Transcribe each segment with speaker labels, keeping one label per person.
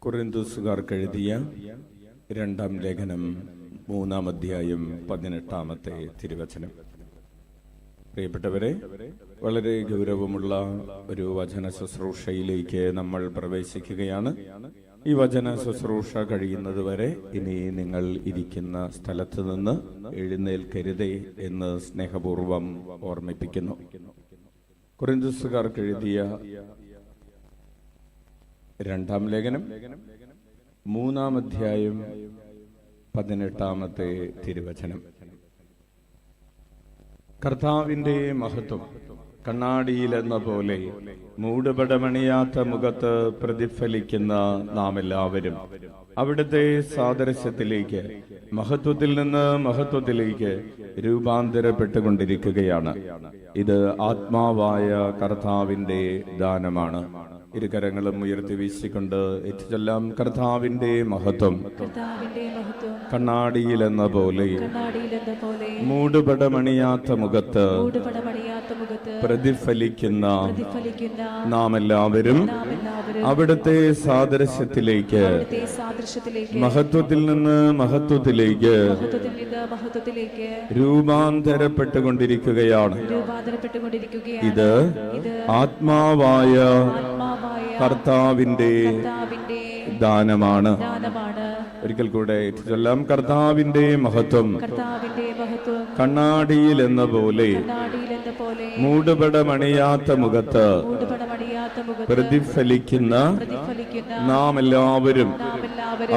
Speaker 1: കൊരിന്ത്യസുകാർക്ക് എഴുതിയ രണ്ടാം ലേഖനം 3-ാം അധ്യായം 18-ാമത്തെ തിരുവചനം. പ്രിയപ്പെട്ടവരെ, വളരെ ഗൗരവമുള്ള ഒരു വചന ശുശ്രൂഷയിലേക്ക് നമ്മൾ പ്രവേശിക്കുകയാണ്. ഈ വചന ശുശ്രൂഷ കഴിയുന്നത് വരെ ഇനി നിങ്ങൾ ഇരിക്കുന്ന സ്ഥലത്ത് നിന്ന് എഴുന്നേൽക്കരുതേ എന്ന് സ്നേഹപൂർവം ഓർമ്മിപ്പിക്കുന്നു. കൊരിന്ത്യസുകാർക്ക് എഴുതിയ രണ്ടാം ലേഖനം 3-ാം അധ്യായം 18-ാമത്തെ തിരുവചനം. കർത്താവിന്റെ മഹത്വം കണ്ണാടിയിലെന്ന പോലെ മൂടുപടമണിയാത്ത മുഖത്ത് പ്രതിഫലിക്കുന്ന നാം എല്ലാവരും അവിടുത്തെ സാദൃശ്യത്തിലേക്ക്, മഹത്വത്തിൽ നിന്ന് മഹത്വത്തിലേക്ക് രൂപാന്തരപ്പെട്ടുകൊണ്ടിരിക്കുകയാണ്. ഇത് ആത്മാവായ കർത്താവിന്റെ ദാനമാണ്. ഇരുകരങ്ങളും ഉയർത്തി വീശിക്കൊണ്ട് ഏറ്റുചൊല്ലാം: കർത്താവിന്റെ മഹത്വം കണ്ണാടിയിലെന്ന പോലെ മൂടുപടമണിയാത്ത മുഖത്ത് പ്രതിഫലിക്കുന്ന നാം എല്ലാവരും അവിടുത്തെ സാദൃശ്യത്തിലേക്ക്, മഹത്വത്തിൽ നിന്ന് മഹത്വത്തിലേക്ക് രൂപാന്തരപ്പെട്ടുകൊണ്ടിരിക്കുകയാണ്. ഇത് ആത്മാവായ കർത്താവിന്റെ ദാനമാണ്. ഒരിക്കൽ കൂടെ ചൊല്ലാം: കർത്താവിന്റെ മഹത്വം കണ്ണാടിയിൽ എന്ന പോലെ മൂടുപടമണിയാത്ത മുഖത്ത് പ്രതിഫലിക്കുന്ന നാം എല്ലാവരും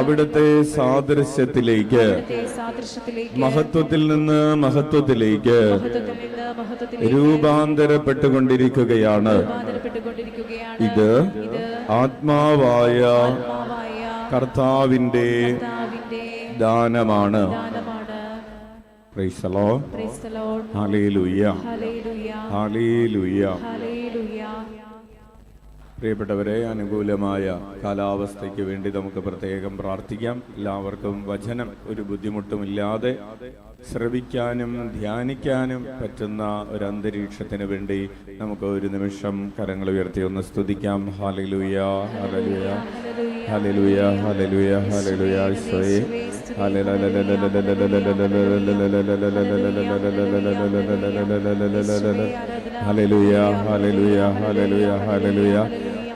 Speaker 1: അവിടുത്തെ സാദൃശ്യത്തിലേക്ക്, മഹത്വത്തിൽ നിന്ന് മഹത്വത്തിലേക്ക് രൂപാന്തരപ്പെട്ടുകൊണ്ടിരിക്കുകയാണ്. ഇത് ആത്മാവായ കർത്താവിന്റെ ദാനമാണ്. Price the Lord. Hallelujah, hallelujah. പ്രിയപ്പെട്ടവരെ, അനുകൂലമായ കാലാവസ്ഥയ്ക്ക് വേണ്ടി നമുക്ക് പ്രത്യേകം പ്രാർത്ഥിക്കാം. എല്ലാവർക്കും വചനം ഒരു ബുദ്ധിമുട്ടുമില്ലാതെ ശ്രവിക്കാനും ധ്യാനിക്കാനും പറ്റുന്ന ഒരു അന്തരീക്ഷത്തിന് വേണ്ടി നമുക്ക് ഒരു നിമിഷം കരങ്ങൾ ഉയർത്തി ഒന്ന് സ്തുതിക്കാം. Hallelujah, hallelujah, hallelujah, hallelujah, hallelujah. ഈശോയേ, ഹല്ലേലൂയ, ഹല്ലേലൂയ, ഹല്ലേലൂയ, ഹല്ലേലൂയ.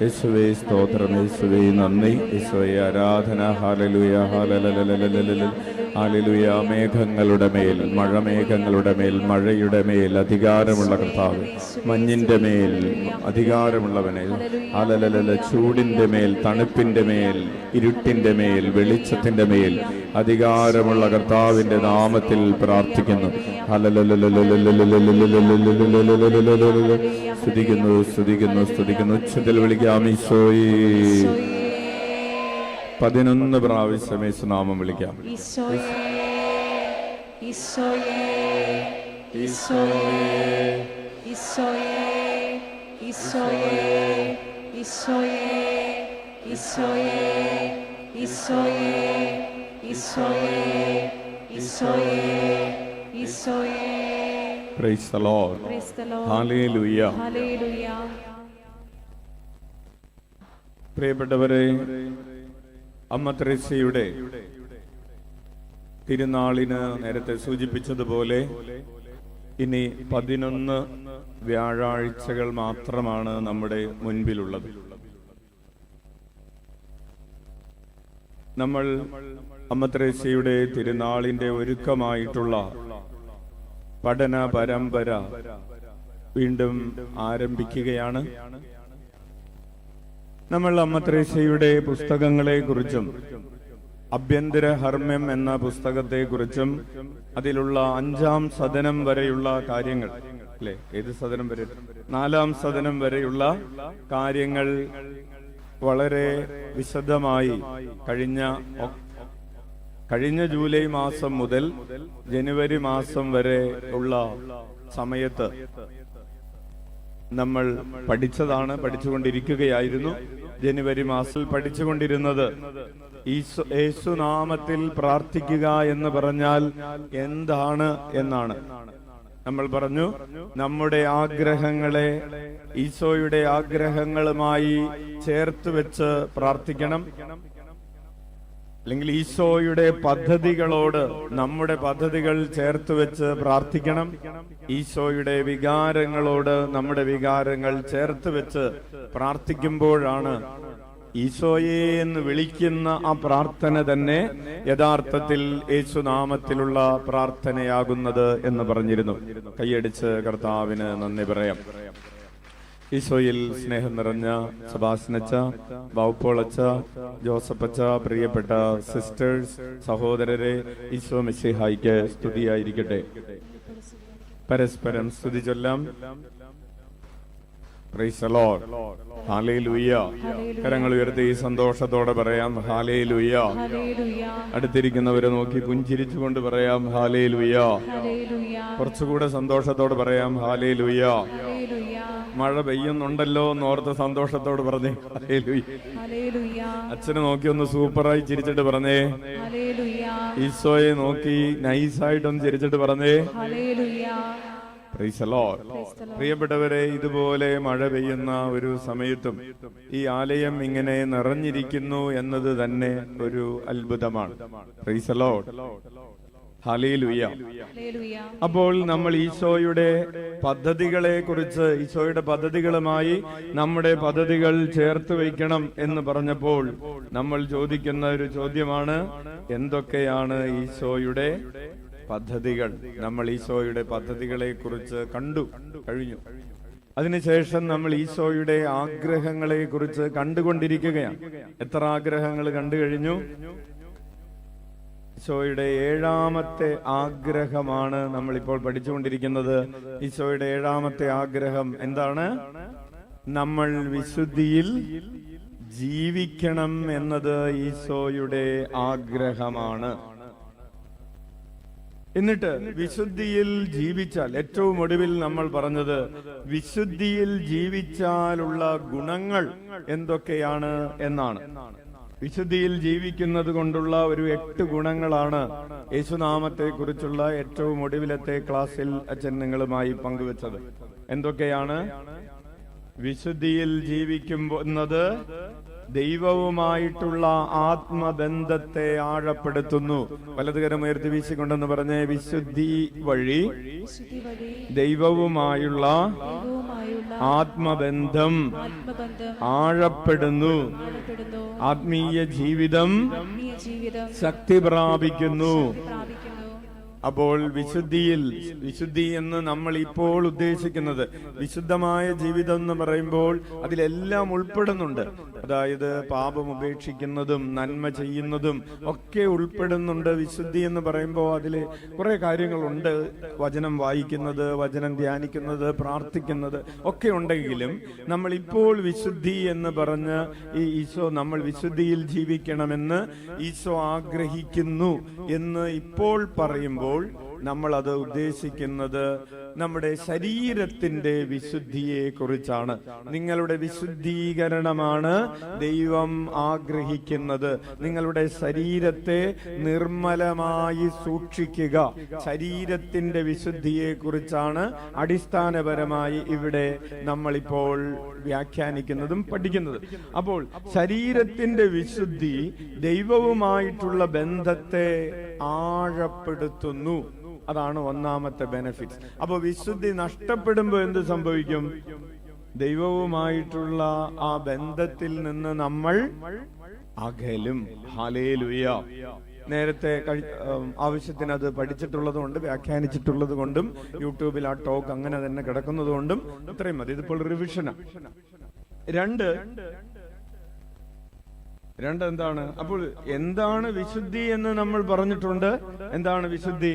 Speaker 1: യേശുവേ സ്തോത്രം, യേശുവേ നന്ദി, യേശുവേ ആരാധന. Hallelujah, hallelujah, hallelujah. മേഘങ്ങളുടെ മേൽ, മഴമേഘങ്ങളുടെ മേൽ, മഴയുടെ മേൽ അധികാരമുള്ള കർത്താവ്, മഞ്ഞിന്റെ മേൽ അധികാരമുള്ളവനെ, ഹല്ലേലൂയ. ചൂടിന്റെ മേൽ, തണുപ്പിന്റെ മേൽ, ഇരുട്ടിന്റെ മേൽ, വെളിച്ചത്തിന്റെ മേൽ അധികാരമുള്ള കർത്താവിന്റെ നാമത്തിൽ പ്രാർത്ഥിക്കുന്നു. സ്തുതിക്കുന്നു, സ്തുതിക്കുന്നു, സ്തുതിക്കുന്നു. ഉച്ചത്തിൽ വിളിക്കാം: ഈശോയേ. 11 പ്രാവശ്യം യേശുനാമം വിളിക്കാം. ഈശോയേ, ഈശോയേ, ഈശോയേ, ഈശോയേ, ഈശോയേ, ഈശോയേ, ഈശോയേ, ഈശോയേ, ഈശോയേ, ഈശോയേ, ഈശോയേ. Price the Lord. Hallelujah, hallelujah. പ്രിയപ്പെട്ടവരെ, അമ്മ ത്രേസ്യയുടെ തിരുനാളിന് നേരത്തെ സൂചിപ്പിച്ചതുപോലെ ഇനി 11 വ്യാഴാഴ്ചകൾ മാത്രമാണ് നമ്മുടെ മുൻപിലുള്ളത്. നമ്മൾ അമ്മ ത്രേസ്യയുടെ തിരുനാളിന്റെ ഒരുക്കമായിട്ടുള്ള പഠന പരമ്പര വീണ്ടും ആരംഭിക്കുകയാണ്. നമ്മൾ അമ്മ ത്രേസ്യയുടെ പുസ്തകങ്ങളെ കുറിച്ചും അഭ്യന്തര ഹർമ്മ്യം എന്ന പുസ്തകത്തെ കുറിച്ചും അതിലുള്ള 5-ാം സദനം വരെയുള്ള കാര്യങ്ങൾ, അല്ലെ, ഏത് സദനം വരെ? 4-ാം സദനം വരെയുള്ള കാര്യങ്ങൾ വളരെ വിശദമായി കഴിഞ്ഞ ജൂലൈ മാസം മുതൽ ജനുവരി മാസം വരെ ഉള്ള സമയത്ത് നമ്മൾ പഠിച്ചുകൊണ്ടിരിക്കുകയായിരുന്നു. ജനുവരി മാസത്തിൽ പഠിച്ചുകൊണ്ടിരുന്നത് യേശുനാമത്തിൽ പ്രാർത്ഥിക്കുക എന്ന് പറഞ്ഞാൽ എന്താണ് എന്നാണ്. നമ്മൾ പറഞ്ഞു, നമ്മുടെ ആഗ്രഹങ്ങളെ ഈശോയുടെ ആഗ്രഹങ്ങളുമായി ചേർത്ത് വെച്ച് പ്രാർത്ഥിക്കണം. അല്ലെങ്കിൽ ഈശോയുടെ പദ്ധതികളോട് നമ്മുടെ പദ്ധതികൾ ചേർത്ത് വെച്ച് പ്രാർത്ഥിക്കണം. ഈശോയുടെ വികാരങ്ങളോട് നമ്മുടെ വികാരങ്ങൾ ചേർത്ത് വെച്ച് പ്രാർത്ഥിക്കുമ്പോഴാണ് ഈശോയെ എന്ന് വിളിക്കുന്ന ആ പ്രാർത്ഥന തന്നെ യഥാർത്ഥത്തിൽ യേശുനാമത്തിലുള്ള പ്രാർത്ഥനയാകുന്നത് എന്ന് പറഞ്ഞിരുന്നു. കൈയടിച്ച് കർത്താവിന് നന്ദി പറയാം. ഈശോയിൽ സ്നേഹം നിറഞ്ഞ സെബാസ്റ്റ്യനച്ച, ബൗപ്പോളച്ച, ജോസഫച്ച, പ്രിയപ്പെട്ട സിസ്റ്റേഴ്സ്, സഹോദരരെ, ഈശോ മിശിഹായ്ക്ക് സ്തുതിയായിരിക്കട്ടെ. പരസ്പരം സ്തുതി ചൊല്ലാം. Price the Lord. ഹല്ലേലൂയ. കരങ്ങൾ ഉയർത്തി സന്തോഷത്തോടെ പറയാം ഹല്ലേലൂയ. അടുത്തിരിക്കുന്നവരെ നോക്കി പുഞ്ചിരിച്ചുകൊണ്ട് പറയാം ഹല്ലേലൂയ. കുറച്ചുകൂടെ സന്തോഷത്തോടെ പറയാം ഹല്ലേലൂയ. മഴ പെയ്യുന്നുണ്ടല്ലോ എന്നോർത്ത് സന്തോഷത്തോട് പറഞ്ഞേ ഹല്ലേലൂയ. അച്ഛനെ നോക്കി ഒന്ന് സൂപ്പറായി ചിരിച്ചിട്ട് പറഞ്ഞേ ഹല്ലേലൂയ. ഈശോയെ നോക്കി നൈസായിട്ടൊന്ന് ചിരിച്ചിട്ട് പറഞ്ഞേ ഹല്ലേലൂയ. Price the Lord. പ്രിയപ്പെട്ടവരെ, ഇതുപോലെ മഴ പെയ്യുന്ന ഒരു സമയത്തും ഈ ആലയം ഇങ്ങനെ നിറഞ്ഞിരിക്കുന്നു എന്നത് തന്നെ ഒരു അത്ഭുതമാണ്. Price the Lord. ഹല്ലേലൂയ. അപ്പോൾ നമ്മൾ ഈശോയുടെ പദ്ധതികളെ കുറിച്ച്, ഈശോയുടെ പദ്ധതികളുമായി നമ്മുടെ പദ്ധതികൾ ചേർത്ത് വയ്ക്കണം എന്ന് പറഞ്ഞപ്പോൾ നമ്മൾ ചോദിക്കുന്ന ഒരു ചോദ്യമാണ്, എന്തൊക്കെയാണ് ഈശോയുടെ പദ്ധതികൾ? നമ്മൾ ഈശോയുടെ പദ്ധതികളെ കുറിച്ച് കഴിഞ്ഞു. അതിനുശേഷം നമ്മൾ ഈശോയുടെ ആഗ്രഹങ്ങളെ കുറിച്ച് കണ്ടുകൊണ്ടിരിക്കുകയാണ്. എത്ര ആഗ്രഹങ്ങൾ കണ്ടു കഴിഞ്ഞു? ഈശോയുടെ 7ാമത്തെ ആഗ്രഹമാണ് നമ്മളിപ്പോൾ പഠിച്ചുകൊണ്ടിരിക്കുന്നത്. ഈശോയുടെ 7ാമത്തെ ആഗ്രഹം എന്താണ്? നമ്മൾ വിശുദ്ധിയിൽ ജീവിക്കണം എന്നത് ഈശോയുടെ ആഗ്രഹമാണ്. എന്നിട്ട് വിശുദ്ധിയിൽ ജീവിച്ചാൽ, ഏറ്റവും ഒടുവിൽ നമ്മൾ പറഞ്ഞത് വിശുദ്ധിയിൽ ജീവിച്ചാലുള്ള ഗുണങ്ങൾ എന്തൊക്കെയാണ് എന്നാണ്. വിശുദ്ധിയിൽ ജീവിക്കുന്നത് കൊണ്ടുള്ള ഒരു 8 ഗുണങ്ങളാണ് യേശുനാമത്തെ കുറിച്ചുള്ള ഏറ്റവും ഒടുവിലത്തെ ക്ലാസ്സിൽ അച്ഛൻ നിങ്ങളുമായി പങ്കുവച്ചത്. എന്തൊക്കെയാണ്? വിശുദ്ധിയിൽ ജീവിക്കുന്നത് ദൈവവുമായിട്ടുള്ള ആത്മബന്ധത്തെ ആഴപ്പെടുത്തുന്നു. വലതുകരം ഉയർത്തി വീശിക്കൊണ്ടെന്ന് പറഞ്ഞ്, വിശുദ്ധി വഴി ദൈവവുമായുള്ള ആത്മബന്ധം ആഴപ്പെടുന്നു. ആത്മീയ ജീവിതം ശക്തി പ്രാപിക്കുന്നു. അപ്പോൾ വിശുദ്ധി എന്ന് നമ്മൾ ഇപ്പോൾ ഉദ്ദേശിക്കുന്നത്, വിശുദ്ധമായ ജീവിതം എന്ന് പറയുമ്പോൾ അതിലെല്ലാം ഉൾപ്പെടുന്നുണ്ട്. അതായത് പാപം ഉപേക്ഷിക്കുന്നതും നന്മ ചെയ്യുന്നതും ഒക്കെ ഉൾപ്പെടുന്നുണ്ട്. വിശുദ്ധി എന്ന് പറയുമ്പോൾ അതിൽ കുറെ കാര്യങ്ങളുണ്ട്. വചനം വായിക്കുന്നത്, വചനം ധ്യാനിക്കുന്നത്, പ്രാർത്ഥിക്കുന്നത് ഒക്കെ ഉണ്ടെങ്കിലും നമ്മൾ ഇപ്പോൾ വിശുദ്ധി എന്ന് പറഞ്ഞ് ഈ ഈശോ നമ്മൾ വിശുദ്ധിയിൽ ജീവിക്കണമെന്ന് ഈശോ ആഗ്രഹിക്കുന്നു എന്ന് ഇപ്പോൾ പറയുമ്പോൾ നമ്മൾ അത് ഉദ്ദേശിക്കുന്നത് നമ്മുടെ ശരീരത്തിന്റെ വിശുദ്ധിയെ കുറിച്ചാണ്. നിങ്ങളുടെ വിശുദ്ധീകരണമാണ് ദൈവം ആഗ്രഹിക്കുന്നത്. നിങ്ങളുടെ ശരീരത്തെ നിർമ്മലമായി സൂക്ഷിക്കുക. ശരീരത്തിന്റെ വിശുദ്ധിയെ കുറിച്ചാണ് അടിസ്ഥാനപരമായി ഇവിടെ നമ്മളിപ്പോൾ വ്യാഖ്യാനിക്കുന്നതും പഠിക്കുന്നത്. അപ്പോൾ ശരീരത്തിന്റെ വിശുദ്ധി ദൈവവുമായിട്ടുള്ള ബന്ധത്തെ ആഴപ്പെടുത്തുന്നു. അതാണ് 1ാമത്തെ ബെനിഫിറ്റ്. അപ്പൊ വിശുദ്ധി നഷ്ടപ്പെടുമ്പോൾ എന്ത് സംഭവിക്കും? ദൈവവുമായിട്ടുള്ള ആ ബന്ധത്തിൽ നിന്ന് നമ്മൾ അകലും. ഹല്ലേലൂയ. നേരത്തെ ആവശ്യത്തിന് അത് പഠിച്ചിട്ടുള്ളത് കൊണ്ട്, വ്യാഖ്യാനിച്ചിട്ടുള്ളത് കൊണ്ടും, യൂട്യൂബിൽ ആ ടോക്ക് അങ്ങനെ തന്നെ കിടക്കുന്നത് കൊണ്ടും ഇത്രയും മതി. ഇതിപ്പോൾ റിവിഷനാണ്. രണ്ട് എന്താണ്? അപ്പോൾ എന്താണ് വിശുദ്ധി എന്ന് നമ്മൾ പറഞ്ഞിട്ടുണ്ട്. എന്താണ് വിശുദ്ധി?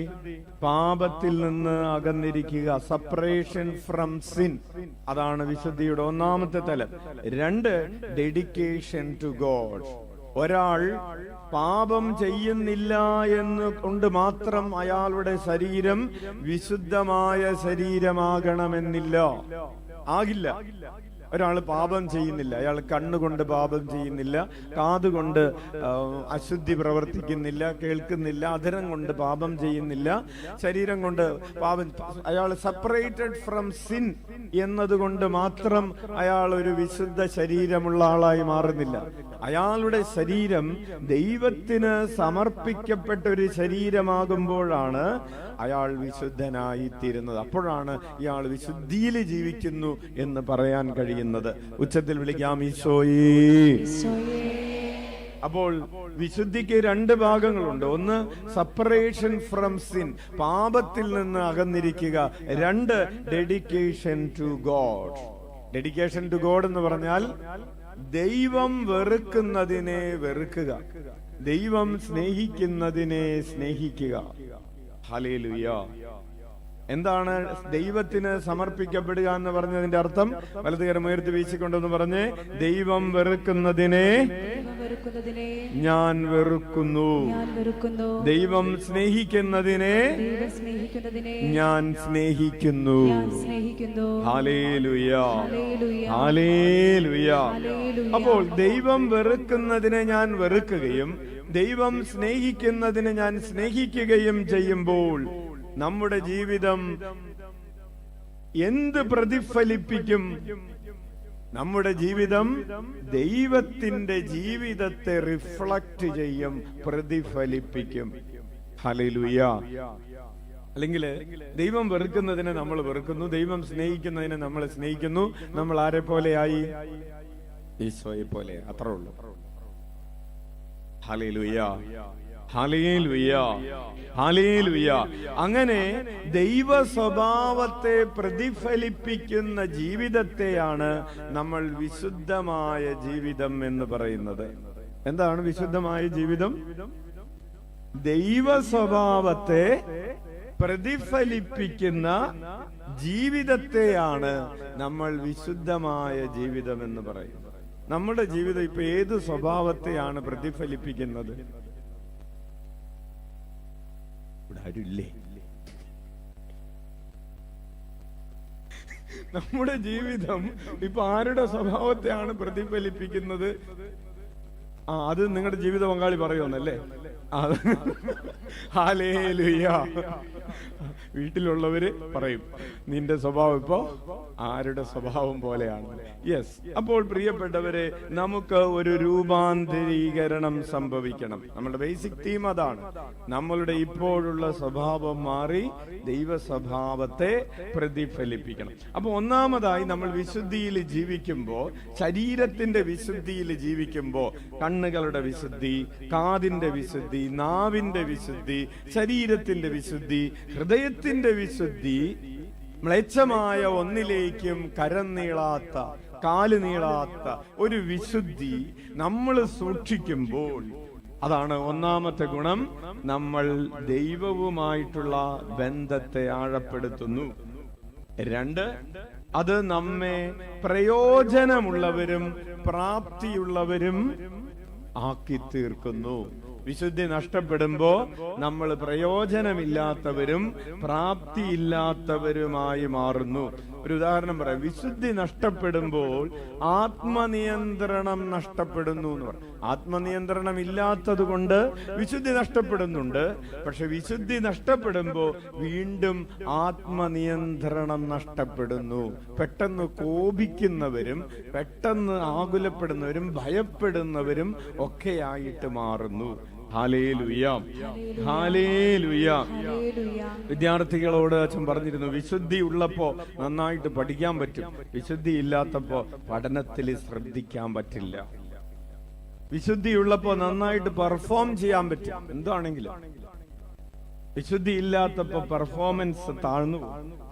Speaker 1: പാപത്തിൽ നിന്ന് അകന്നിരിക്കുക, സെപ്പറേഷൻ ഫ്രം സിൻ. അതാണ് വിശുദ്ധിയുടെ 1ാമത്തെ തലം. 2, ഡെഡിക്കേഷൻ ടു ഗോഡ്. ഒരാൾ പാപം ചെയ്യുന്നില്ല എന്ന് കൊണ്ട് മാത്രം അയാളുടെ ശരീരം വിശുദ്ധമായ ശരീരമാകണമെന്നില്ല, ആകില്ല. ഒരാൾ പാപം ചെയ്യുന്നില്ല, അയാൾ കണ്ണുകൊണ്ട് പാപം ചെയ്യുന്നില്ല, കാതുകൊണ്ട് അശുദ്ധി പ്രവർത്തിക്കുന്നില്ല, കേൾക്കുന്നില്ല, അധരം കൊണ്ട് പാപം ചെയ്യുന്നില്ല, ശരീരം കൊണ്ട് പാപം, അയാൾ സെപ്പറേറ്റഡ് ഫ്രം സിൻ എന്നതുകൊണ്ട് മാത്രം അയാൾ ഒരു വിശുദ്ധ ശരീരമുള്ള ആളായി മാറുന്നില്ല. അയാളുടെ ശരീരം ദൈവത്തിന് സമർപ്പിക്കപ്പെട്ട ഒരു ശരീരമാകുമ്പോഴാണ് അയാൾ വിശുദ്ധനായി തീരുന്നത്. അപ്പോഴാണ് ഇയാൾ വിശുദ്ധിയിൽ ജീവിക്കുന്നു എന്ന് പറയാൻ കഴിയുന്നത്. ഉച്ചത്തിൽ വിളിക്കാം ഈശോയേ. അപ്പോൾ വിശുദ്ധിക്ക് രണ്ട് ഭാഗങ്ങളുണ്ട്. ഒന്ന് സെപ്പറേഷൻ ഫ്രം സിൻ, പാപത്തിൽ നിന്ന് അകന്നിരിക്കുക. രണ്ട് dedication to God. Dedication to God എന്ന് പറഞ്ഞാൽ ദൈവം വെറുക്കുന്നതിനെ വെറുക്കുക, ദൈവം സ്നേഹിക്കുന്നതിനെ സ്നേഹിക്കുക. ഹല്ലേലൂയ. എന്താണ് ദൈവത്തിന് സമർപ്പിക്കപ്പെടുക എന്ന് പറഞ്ഞതിന്റെ അർത്ഥം? വലതുകരം ഉയർത്തി വീശിക്കൊണ്ടെന്ന് പറഞ്ഞ്, ദൈവം വെറുക്കുന്നതിനെ ഞാൻ വെറുക്കുന്നു, ദൈവം സ്നേഹിക്കുന്നതിനെ ഞാൻ സ്നേഹിക്കുന്നു. Hallelujah, hallelujah. അപ്പോൾ ദൈവം വെറുക്കുന്നതിനെ ഞാൻ വെറുക്കുകയും ദൈവം സ്നേഹിക്കുന്നതിനെ ഞാൻ സ്നേഹിക്കുകയും ചെയ്യുമ്പോൾ നമ്മുടെ ജീവിതം എന്ത് പ്രതിഫലിപ്പിക്കും? നമ്മുടെ ജീവിതം ദൈവത്തിന്റെ ജീവിതത്തെ റിഫ്ലക്റ്റ് ചെയ്യും, പ്രതിഫലിപ്പിക്കും. ഹല്ലേലൂയ. അല്ലെങ്കിൽ ദൈവം വെറുക്കുന്നതിനെ നമ്മൾ വെറുക്കുന്നു, ദൈവം സ്നേഹിക്കുന്നതിനെ നമ്മൾ സ്നേഹിക്കുന്നു. നമ്മൾ ആരെ പോലെയായി? ഈശോയെ പോലെ. അത്രേ ഉള്ളൂ. Hallelujah, hallelujah, hallelujah. അങ്ങനെ ദൈവ സ്വഭാവത്തെ പ്രതിഫലിപ്പിക്കുന്ന ജീവിതത്തെയാണ് നമ്മൾ വിശുദ്ധമായ ജീവിതം എന്ന് പറയുന്നത്. എന്താണ് വിശുദ്ധമായ ജീവിതം? ദൈവ സ്വഭാവത്തെ പ്രതിഫലിപ്പിക്കുന്ന ജീവിതത്തെയാണ് നമ്മൾ വിശുദ്ധമായ ജീവിതം എന്ന് പറയുന്നത്. നമ്മുടെ ജീവിതം ഇപ്പൊ ഏത് സ്വഭാവത്തെയാണ് പ്രതിഫലിപ്പിക്കുന്നത്? ഇവിടെ ആരുമില്ലേ? നമ്മുടെ ജീവിതം ഇപ്പൊ ആരുടെ സ്വഭാവത്തെയാണ് പ്രതിഫലിപ്പിക്കുന്നത്? അത് നിങ്ങളുടെ ജീവിത പങ്കാളി പറയുമെന്നല്ലേ? ഹല്ലേലൂയ. വീട്ടിലുള്ളവര് പറയും, നിന്റെ സ്വഭാവം ഇപ്പോ ആരുടെ സ്വഭാവം പോലെയാണ്. യെസ്. അപ്പോൾ പ്രിയപ്പെട്ടവരെ, നമുക്ക് ഒരു രൂപാന്തരീകരണം സംഭവിക്കണം. നമ്മുടെ ബേസിക് തീം അതാണ്. നമ്മളുടെ ഇപ്പോഴുള്ള സ്വഭാവം മാറി ദൈവ സ്വഭാവത്തെ പ്രതിഫലിപ്പിക്കണം. അപ്പൊ ഒന്നാമതായി നമ്മൾ വിശുദ്ധിയിൽ ജീവിക്കുമ്പോ, ശരീരത്തിന്റെ വിശുദ്ധിയിൽ ജീവിക്കുമ്പോ, കണ്ണുകളുടെ വിശുദ്ധി, കാതിന്റെ വിശുദ്ധി, നാവിന്റെ വിശുദ്ധി, ശരീരത്തിന്റെ വിശുദ്ധി, ഹൃദയത്തിന്റെ വിശുദ്ധി, മ്ലേച്ഛമായ ഒന്നിലേക്കും കരം നീളാത്ത, കാല് നീളാത്ത ഒരു വിശുദ്ധി നമ്മൾ സൂക്ഷിക്കുമ്പോൾ, അതാണ് ഒന്നാമത്തെ ഗുണം. നമ്മൾ ദൈവവുമായിട്ടുള്ള ബന്ധത്തെ ആഴപ്പെടുത്തുന്നു. രണ്ട്, അത് നമ്മെ പ്രയോജനമുള്ളവരും പ്രാപ്തിയുള്ളവരും ആക്കി തീർക്കുന്നു. വിശുദ്ധി നഷ്ടപ്പെടുമ്പോ നമ്മൾ പ്രയോജനമില്ലാത്തവരും പ്രാപ്തിയില്ലാത്തവരുമായി മാറുന്നു. ഒരു ഉദാഹരണം പറയാം. വിശുദ്ധി നഷ്ടപ്പെടുമ്പോൾ ആത്മനിയന്ത്രണം നഷ്ടപ്പെടുന്നു എന്ന് പറയും. ആത്മനിയന്ത്രണം ഇല്ലാത്തത് കൊണ്ട് വിശുദ്ധി നഷ്ടപ്പെടുന്നുണ്ട്. പക്ഷെ വിശുദ്ധി നഷ്ടപ്പെടുമ്പോ വീണ്ടും ആത്മനിയന്ത്രണം നഷ്ടപ്പെടുന്നു. പെട്ടെന്ന് കോപിക്കുന്നവരും പെട്ടെന്ന് ആകുലപ്പെടുന്നവരും ഭയപ്പെടുന്നവരും ഒക്കെയായിട്ട് മാറുന്നു. Hallelujah, hallelujah. വിദ്യാർത്ഥികളോട് അച്ഛൻ പറഞ്ഞിരുന്നു, വിശുദ്ധി ഉള്ളപ്പോ നന്നായിട്ട് പഠിക്കാൻ പറ്റും, വിശുദ്ധി ഇല്ലാത്തപ്പോ പഠനത്തിൽ ശ്രദ്ധിക്കാൻ പറ്റില്ല. വിശുദ്ധി ഉള്ളപ്പോ നന്നായിട്ട് പെർഫോം ചെയ്യാൻ പറ്റും, എന്താണെങ്കിലും. വിശുദ്ധി ഇല്ലാത്തപ്പോ പെർഫോമൻസ് താഴ്ന്നു.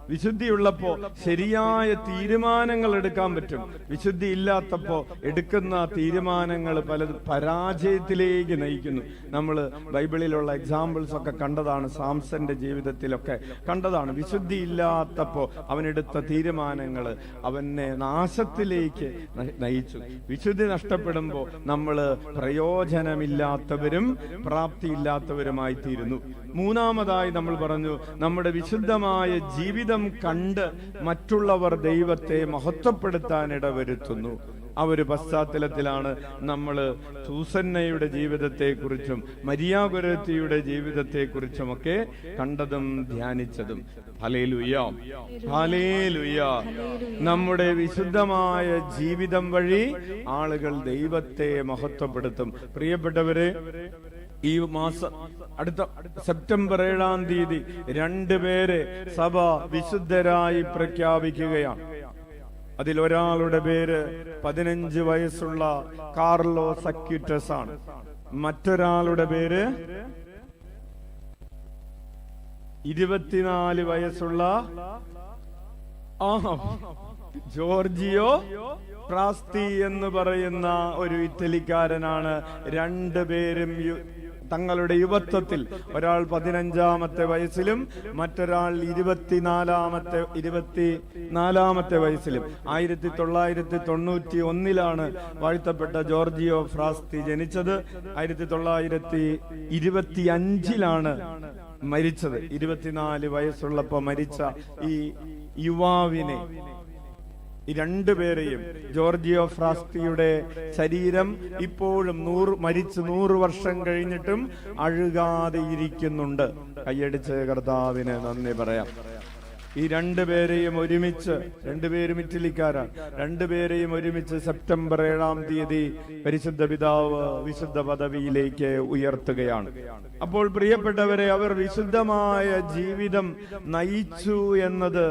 Speaker 1: വിശുദ്ധി ഉള്ളപ്പോ ശരിയായ തീരുമാനങ്ങൾ എടുക്കാൻ പറ്റും. വിശുദ്ധി ഇല്ലാത്തപ്പോ എടുക്കുന്ന തീരുമാനങ്ങൾ പലതും പരാജയത്തിലേക്ക് നയിക്കുന്നു. നമ്മൾ ബൈബിളിലുള്ള എക്സാമ്പിൾസ് ഒക്കെ കണ്ടതാണ്, സാംസന്റെ ജീവിതത്തിലൊക്കെ കണ്ടതാണ്. വിശുദ്ധി ഇല്ലാത്തപ്പോ അവനെടുത്ത തീരുമാനങ്ങൾ അവനെ നാശത്തിലേക്ക് നയിച്ചു. വിശുദ്ധി നഷ്ടപ്പെടുമ്പോ നമ്മൾ പ്രയോജനമില്ലാത്തവരും പ്രാപ്തിയില്ലാത്തവരുമായി തീരുന്നു. മൂന്നാമതായി നമ്മൾ പറഞ്ഞു, നമ്മുടെ വിശുദ്ധമായ ജീവിതം കണ്ട് മറ്റുള്ളവർ ദൈവത്തെ മഹത്വപ്പെടുത്താൻ ഇടവരുത്തുന്നു. ആ ഒരു പശ്ചാത്തലത്തിലാണ് നമ്മൾ സൂസന്നയുടെ ജീവിതത്തെക്കുറിച്ചും മരിയാഗുരത്തിയുടെ ജീവിതത്തെക്കുറിച്ചുമൊക്കെ കണ്ടതും ധ്യാനിച്ചതും. Hallelujah, hallelujah. നമ്മുടെ വിശുദ്ധമായ ജീവിതം വഴി ആളുകൾ ദൈവത്തെ മഹത്വപ്പെടുത്തും. പ്രിയപ്പെട്ടവരെ, ഈ മാസം അടുത്ത സെപ്റ്റംബർ 7-ാം തീയതി 2 പേരെ സഭ വിശുദ്ധരായി പ്രഖ്യാപിക്കുകയാണ്. അതിലൊരാളുടെ പേര് 15 വയസ്സുള്ള കാർലോസ് അക്യൂറ്റസ് ആണ്. മറ്റൊരാളുടെ പേര് 24 വയസ്സുള്ള ജോർജിയോ പ്രാസ്തി എന്ന് പറയുന്ന ഒരു ഇറ്റലിക്കാരനാണ്. 2 പേരും തങ്ങളുടെ യുവത്വത്തിൽ, ഒരാൾ 15-ാമത്തെ വയസ്സിലും മറ്റൊരാൾ 24-ാമത്തെ വയസ്സിലും. 1991 വാഴ്ത്തപ്പെട്ട ജോർജിയോ ഫ്രാസ്തി ജനിച്ചത്. 1925 മരിച്ചത്. 24 വയസ്സുള്ളപ്പോ മരിച്ച ഈ യുവാവിനെ, ഈ 2 പേരെയും, ജോർജിയോ ഫ്രാസ്തിയുടെ ശരീരം ഇപ്പോഴും മരിച്ച് 100 വർഷം കഴിഞ്ഞിട്ടും അഴുകാതെ ഇരിക്കുന്നുണ്ട്. കൈയടിച്ച് കർത്താവിന് നന്ദി പറയാം. ഈ 2 പേരെയും ഒരുമിച്ച്, 2 പേരും ഇറ്റലിക്കാരാണ്, 2 പേരെയും ഒരുമിച്ച് സെപ്റ്റംബർ 7-ാം തീയതി പരിശുദ്ധ പിതാവ് വിശുദ്ധ പദവിയിലേക്ക് ഉയർത്തുകയാണ്. അപ്പോൾ പ്രിയപ്പെട്ടവരെ, അവർ വിശുദ്ധമായ ജീവിതം നയിച്ചു എന്നത്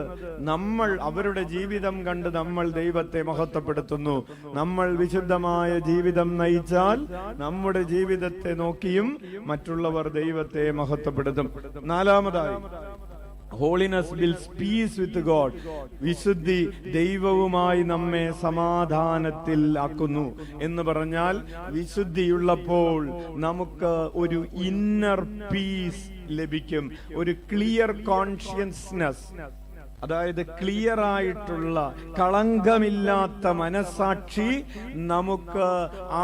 Speaker 1: അവരുടെ ജീവിതം കണ്ട് നമ്മൾ ദൈവത്തെ മഹത്വപ്പെടുത്തുന്നു. നമ്മൾ വിശുദ്ധമായ ജീവിതം നയിച്ചാൽ നമ്മുടെ ജീവിതത്തെ നോക്കിയും മറ്റുള്ളവർ ദൈവത്തെ മഹത്വപ്പെടുത്തും. 4-മതായി, holiness builds peace with God. വിശുദ്ധി ദൈവവുമായി നമ്മെ സമാധാനത്തിൽ ആക്കുന്നു എന്ന് പറഞ്ഞാൽ, വിശുദ്ധിയുള്ളപ്പോൾ നമുക്ക് ഒരു ഇന്നർ പീസ് ലഭിക്കും, ഒരു ക്ലിയർ കോൺഷ്യസ്നെസ്. അതായത് ക്ലിയർ ആയിട്ടുള്ള കളങ്കമില്ലാത്ത മനസാക്ഷി നമുക്ക്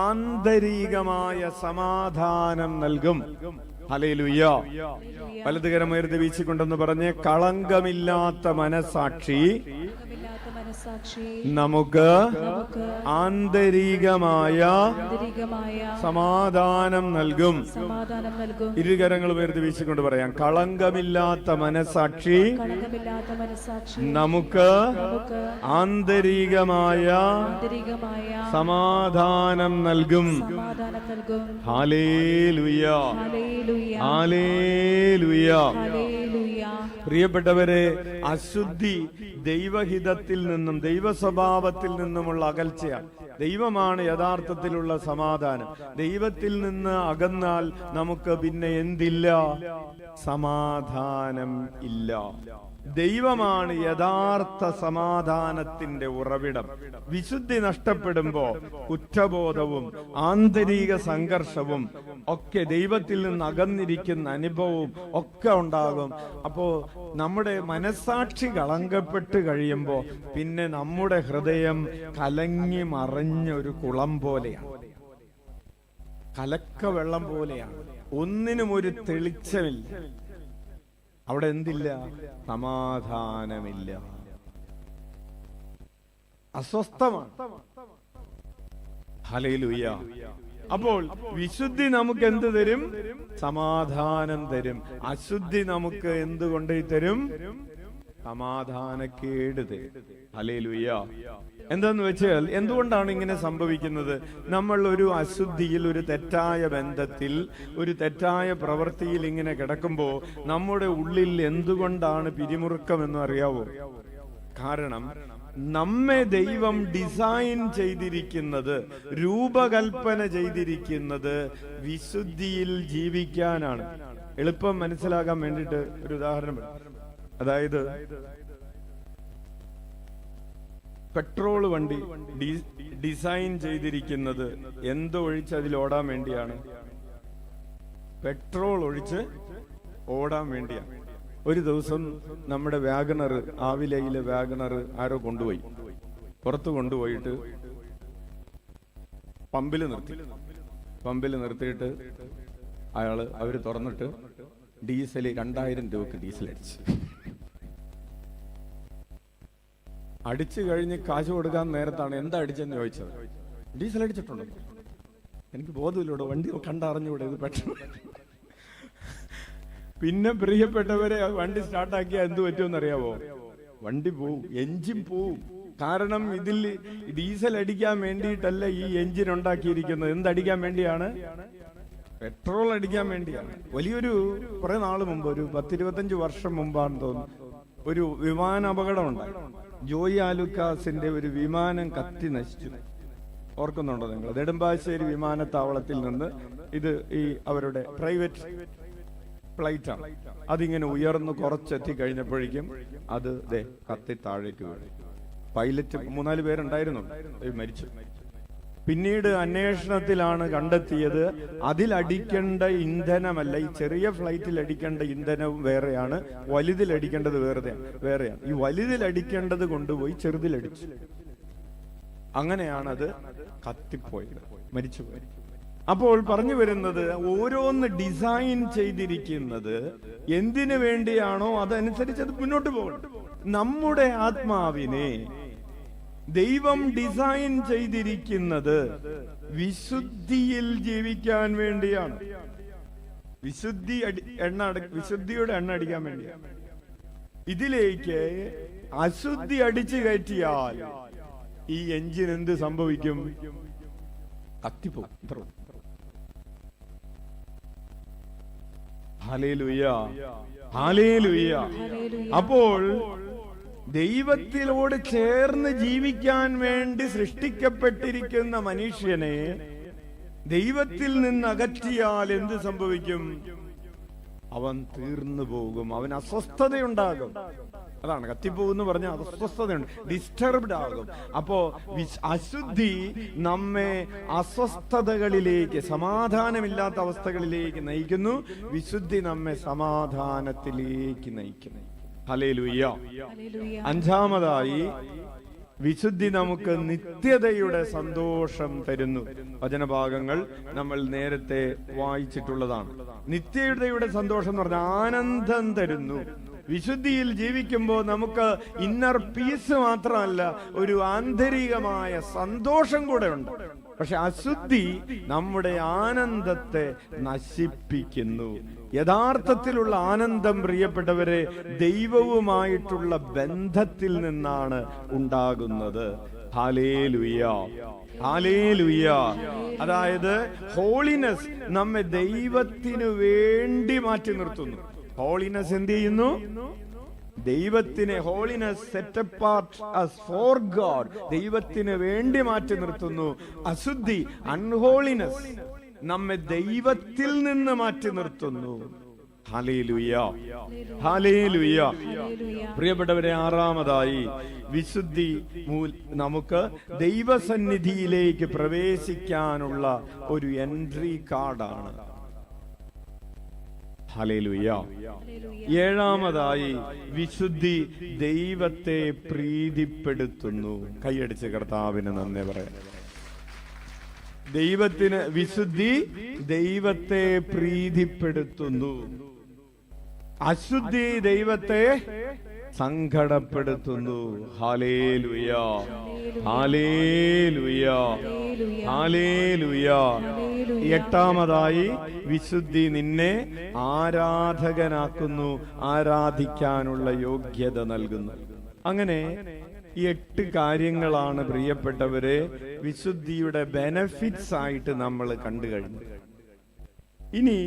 Speaker 1: ആന്തരികമായ സമാധാനം നൽകും. ഹല്ലേലൂയ. വലതുകരം ഉയർത്തി വീശിക്കൊണ്ടെന്ന് പറഞ്ഞ്, കളങ്കമില്ലാത്ത മനസാക്ഷി നമുക്ക് ആന്തരികമായ സമാധാനം നൽകും. ഇരുകരങ്ങൾ ഉയർത്തി വീശിക്കൊണ്ട് പറയാം, കളങ്കമില്ലാത്ത മനസാക്ഷി നമുക്ക് ആന്തരികമായ സമാധാനം നൽകും. Hallelujah, hallelujah. പ്രിയപ്പെട്ടവരെ, അശുദ്ധി ദൈവഹിതത്തിൽ നിന്നും ദൈവ സ്വഭാവത്തിൽ നിന്നുമുള്ള അകൽച്ചയാണ്. ദൈവമാണ് യഥാർത്ഥത്തിലുള്ള സമാധാനം. ദൈവത്തിൽ നിന്ന് അകന്നാൽ നമുക്ക് പിന്നെ എന്തില്ല? സമാധാനം ഇല്ല. ദൈവമാണ് യഥാർത്ഥ സമാധാനത്തിന്റെ ഉറവിടം. വിശുദ്ധി നഷ്ടപ്പെടുമ്പോ കുറ്റബോധവും ആന്തരിക സംഘർഷവും ഒക്കെ, ദൈവത്തിൽ നിന്ന് അകന്നിരിക്കുന്ന അനുഭവവും ഒക്കെ ഉണ്ടാകും. അപ്പോ നമ്മുടെ മനസാക്ഷി കളങ്കപ്പെട്ട് കഴിയുമ്പോ പിന്നെ നമ്മുടെ ഹൃദയം കലങ്ങി മറിഞ്ഞൊരു കുളം പോലെയാണ്, കലക്ക വെള്ളം പോലെയാണ്. ഒന്നിനും ഒരു തെളിച്ചമില്ല. അവിടെ എന്തില്ല? സമാധാനമില്ല, അസ്വസ്ഥമാണ്. ഹല്ലേലൂയ. അപ്പോൾ വിശുദ്ധി നമുക്ക് എന്ത് തരും? സമാധാനം തരും. അശുദ്ധി നമുക്ക് എന്ത് കൊണ്ടേ തരും? സമാധാനക്കേട് തരും. ഹല്ലേലൂയ. എന്താന്ന് വെച്ചാൽ, എന്തുകൊണ്ടാണ് ഇങ്ങനെ സംഭവിക്കുന്നത്? നമ്മൾ ഒരു അശുദ്ധിയിൽ, ഒരു തെറ്റായ ബന്ധത്തിൽ, ഒരു തെറ്റായ പ്രവൃത്തിയിൽ ഇങ്ങനെ കിടക്കുമ്പോ നമ്മുടെ ഉള്ളിൽ എന്തുകൊണ്ടാണ് പിരിമുറുക്കമെന്ന് അറിയാവോ? കാരണം നമ്മെ ദൈവം ഡിസൈൻ ചെയ്തിരിക്കുന്നത്, രൂപകൽപ്പന ചെയ്തിരിക്കുന്നത് വിശുദ്ധിയിൽ ജീവിക്കാനാണ്. എളുപ്പം മനസ്സിലാകാൻ വേണ്ടിയിട്ട് ഒരു ഉദാഹരണം. അതായത്, പെട്രോൾ വണ്ടി ഡിസൈൻ ചെയ്തിരിക്കുന്നത് എന്തൊഴിച്ച് അതിൽ ഓടാൻ വേണ്ടിയാണ്? പെട്രോൾ ഒഴിച്ച് ഓടാൻ വേണ്ടിയാണ്. ഒരു ദിവസം നമ്മുടെ വാഗണർ, ആവിലയിലെ വാഗണർ ആരോ കൊണ്ടുപോയി, പുറത്ത് കൊണ്ടുപോയിട്ട് പമ്പിൽ നിർത്തിയിട്ട് അവര് തുറന്നിട്ട് ഡീസൽ 2000 രൂപക്ക് ഡീസൽ അടിച്ചു കഴിഞ്ഞ് കാശ് കൊടുക്കാൻ നേരത്താണ് എന്താ അടിച്ചെന്ന് ചോദിച്ചത്. ഡീസൽ അടിച്ചിട്ടുണ്ടോ? എനിക്ക് ബോധമില്ലൂടെ, വണ്ടി കണ്ടറിഞ്ഞൂടെ ഇത് പെട്ടെന്ന്. പിന്നെ പ്രിയപ്പെട്ടവരെ, വണ്ടി സ്റ്റാർട്ടാക്കിയാൽ എന്ത് പറ്റുമെന്നറിയാവോ? വണ്ടി പോവും, എഞ്ചിൻ പോവും. കാരണം ഇതിൽ ഡീസൽ അടിക്കാൻ വേണ്ടിയിട്ടല്ല ഈ എഞ്ചിൻ ഉണ്ടാക്കിയിരിക്കുന്നത്. എന്തടിക്കാൻ വേണ്ടിയാണ്? പെട്രോൾ അടിക്കാൻ വേണ്ടിയാണ്. വലിയൊരു കുറെ നാൾ മുമ്പ്, ഒരു 10-25 വർഷം മുമ്പാണെന്ന് തോന്നുന്നു, ഒരു വിമാന അപകടം ഉണ്ടായി. ജോയി ആലുക്കാസിന്റെ ഒരു വിമാനം കത്തി നശിച്ചു. ഓർക്കുന്നുണ്ടോ നിങ്ങൾ? നെടുമ്പാശ്ശേരി വിമാനത്താവളത്തിൽ നിന്ന് ഇത് ഈ അവരുടെ പ്രൈവറ്റ് ഫ്ലൈറ്റ് ആണ്. അതിങ്ങനെ ഉയർന്നു കുറച്ചെത്തി കഴിഞ്ഞപ്പോഴേക്കും അത് കത്തി താഴേക്ക് വീണു. പൈലറ്റ് 3-4 പേരുണ്ടായിരുന്നു, മരിച്ചു. പിന്നീട് അന്വേഷണത്തിലാണ് കണ്ടെത്തിയത് അതിലടിക്കേണ്ട ഇന്ധനമല്ല, ഈ ചെറിയ ഫ്ലൈറ്റിൽ അടിക്കേണ്ട ഇന്ധനവും വേറെയാണ്, വലുതിലടിക്കേണ്ടത് വേറെയാണ്. ഈ വലുതിലടിക്കേണ്ടത് കൊണ്ടുപോയി ചെറുതിലടിച്ചു. അങ്ങനെയാണത് കത്തിപ്പോയത്, മരിച്ചുപോയി. അപ്പോൾ പറഞ്ഞു വരുന്നത്, ഓരോന്ന് ഡിസൈൻ ചെയ്തിരിക്കുന്നത് എന്തിനു വേണ്ടിയാണോ അതനുസരിച്ച് അത് മുന്നോട്ട് പോകണം. നമ്മുടെ ആത്മാവിനെ ദൈവം ഡിസൈൻ ചെയ്തിരിക്കുന്നത് വിശുദ്ധിയിൽ ജീവിക്കാൻ വേണ്ടിയാണ്. വിശുദ്ധിയുടെ എണ്ണ അടിക്കാൻ വേണ്ടിയാണ്. ഇതിലേക്ക് അശുദ്ധി അടിച്ചു കയറ്റിയാൽ ഈ എഞ്ചിൻ എന്ത് സംഭവിക്കും? കത്തിപ്പോകും. Hallelujah, hallelujah. അപ്പോൾ ദൈവത്തിനോട് ചേർന്ന് ജീവിക്കാൻ വേണ്ടി സൃഷ്ടിക്കപ്പെട്ടിരിക്കുന്ന മനുഷ്യനെ ദൈവത്തിൽ നിന്ന് അകറ്റിയാൽ എന്ത് സംഭവിക്കും? അവൻ തീർന്നു പോകും, അവൻ അസ്വസ്ഥതയുണ്ടാകും. അതാണ് കത്തിപ്പോകുന്നു പറഞ്ഞ അസ്വസ്ഥതയുണ്ട്, ഡിസ്റ്റർബ്ഡ് ആകും. അപ്പോ അശുദ്ധി നമ്മെ അസ്വസ്ഥതകളിലേക്ക്, സമാധാനമില്ലാത്ത അവസ്ഥകളിലേക്ക് നയിക്കുന്നു. വിശുദ്ധി നമ്മെ സമാധാനത്തിലേക്ക് നയിക്കുന്നു. ഹല്ലേലൂയ. അഞ്ചാമതായി, വിശുദ്ധി നമുക്ക് നിത്യതയുടെ സന്തോഷം തരുന്നു. വചനഭാഗങ്ങൾ നമ്മൾ നേരത്തെ വായിച്ചിട്ടുള്ളതാണ്. നിത്യതയുടെ സന്തോഷം എന്ന് പറഞ്ഞാൽ ആനന്ദം തരുന്നു. വിശുദ്ധിയിൽ ജീവിക്കുമ്പോൾ നമുക്ക് ഇന്നർ പീസ് മാത്രമല്ല, ഒരു ആന്തരികമായ സന്തോഷം കൂടെ ഉണ്ട്. പക്ഷെ അശുദ്ധി നമ്മുടെ ആനന്ദത്തെ നശിപ്പിക്കുന്നു. യഥാർത്ഥത്തിലുള്ള ആനന്ദം, പ്രിയപ്പെട്ടവരെ, ദൈവവുമായിട്ടുള്ള ബന്ധത്തിൽ നിന്നാണ് ഉണ്ടാകുന്നത്. Hallelujah, hallelujah. അതായത് ഹോളിനെസ് നമ്മെ ദൈവത്തിനു വേണ്ടി മാറ്റി നിർത്തുന്നു. ഹോളിനെസ് എന്ത് ചെയ്യുന്നു? ദൈവത്തിനെ, holiness set apart as for God, ദൈവത്തിന് വേണ്ടി മാറ്റി നിർത്തുന്നു. അശുദ്ധി, അൺഹോളിനെസ്, നമ്മെ ദൈവത്തിൽ നിന്ന് മാറ്റി നിർത്തുന്നു. Hallelujah, hallelujah. പ്രിയപ്പെട്ടവരെ, ആറാമതായി, വിശുദ്ധി നമുക്ക് ദൈവസന്നിധിയിലേക്ക് പ്രവേശിക്കാനുള്ള ഒരു എൻട്രി കാർഡാണ്. ഹല്ലേലൂയ. ഏഴാമതായി, വിശുദ്ധി ദൈവത്തെ പ്രീതിപ്പെടുത്തുന്നു. കൈയടിച്ച് കർത്താവിന് നന്ദി പറയാം. വിശുദ്ധി ദൈവത്തെ പ്രീതിപ്പെടുത്തുന്നു. അശുദ്ധി ദൈവത്തെ സങ്കടപ്പെടുത്തുന്നു. Hallelujah, hallelujah, hallelujah. എട്ടാമതായി, വിശുദ്ധി നിന്നെ ആരാധകനാക്കുന്നു, ആരാധിക്കാനുള്ള യോഗ്യത നൽകുന്നു. അങ്ങനെ 8 കാര്യങ്ങളാണ് പ്രിയപ്പെട്ടവരെ വിശുദ്ധിയുടെ ബെനഫിറ്റ്സ് ആയിട്ട് നമ്മൾ കണ്ടു കഴിഞ്ഞു. ഇനി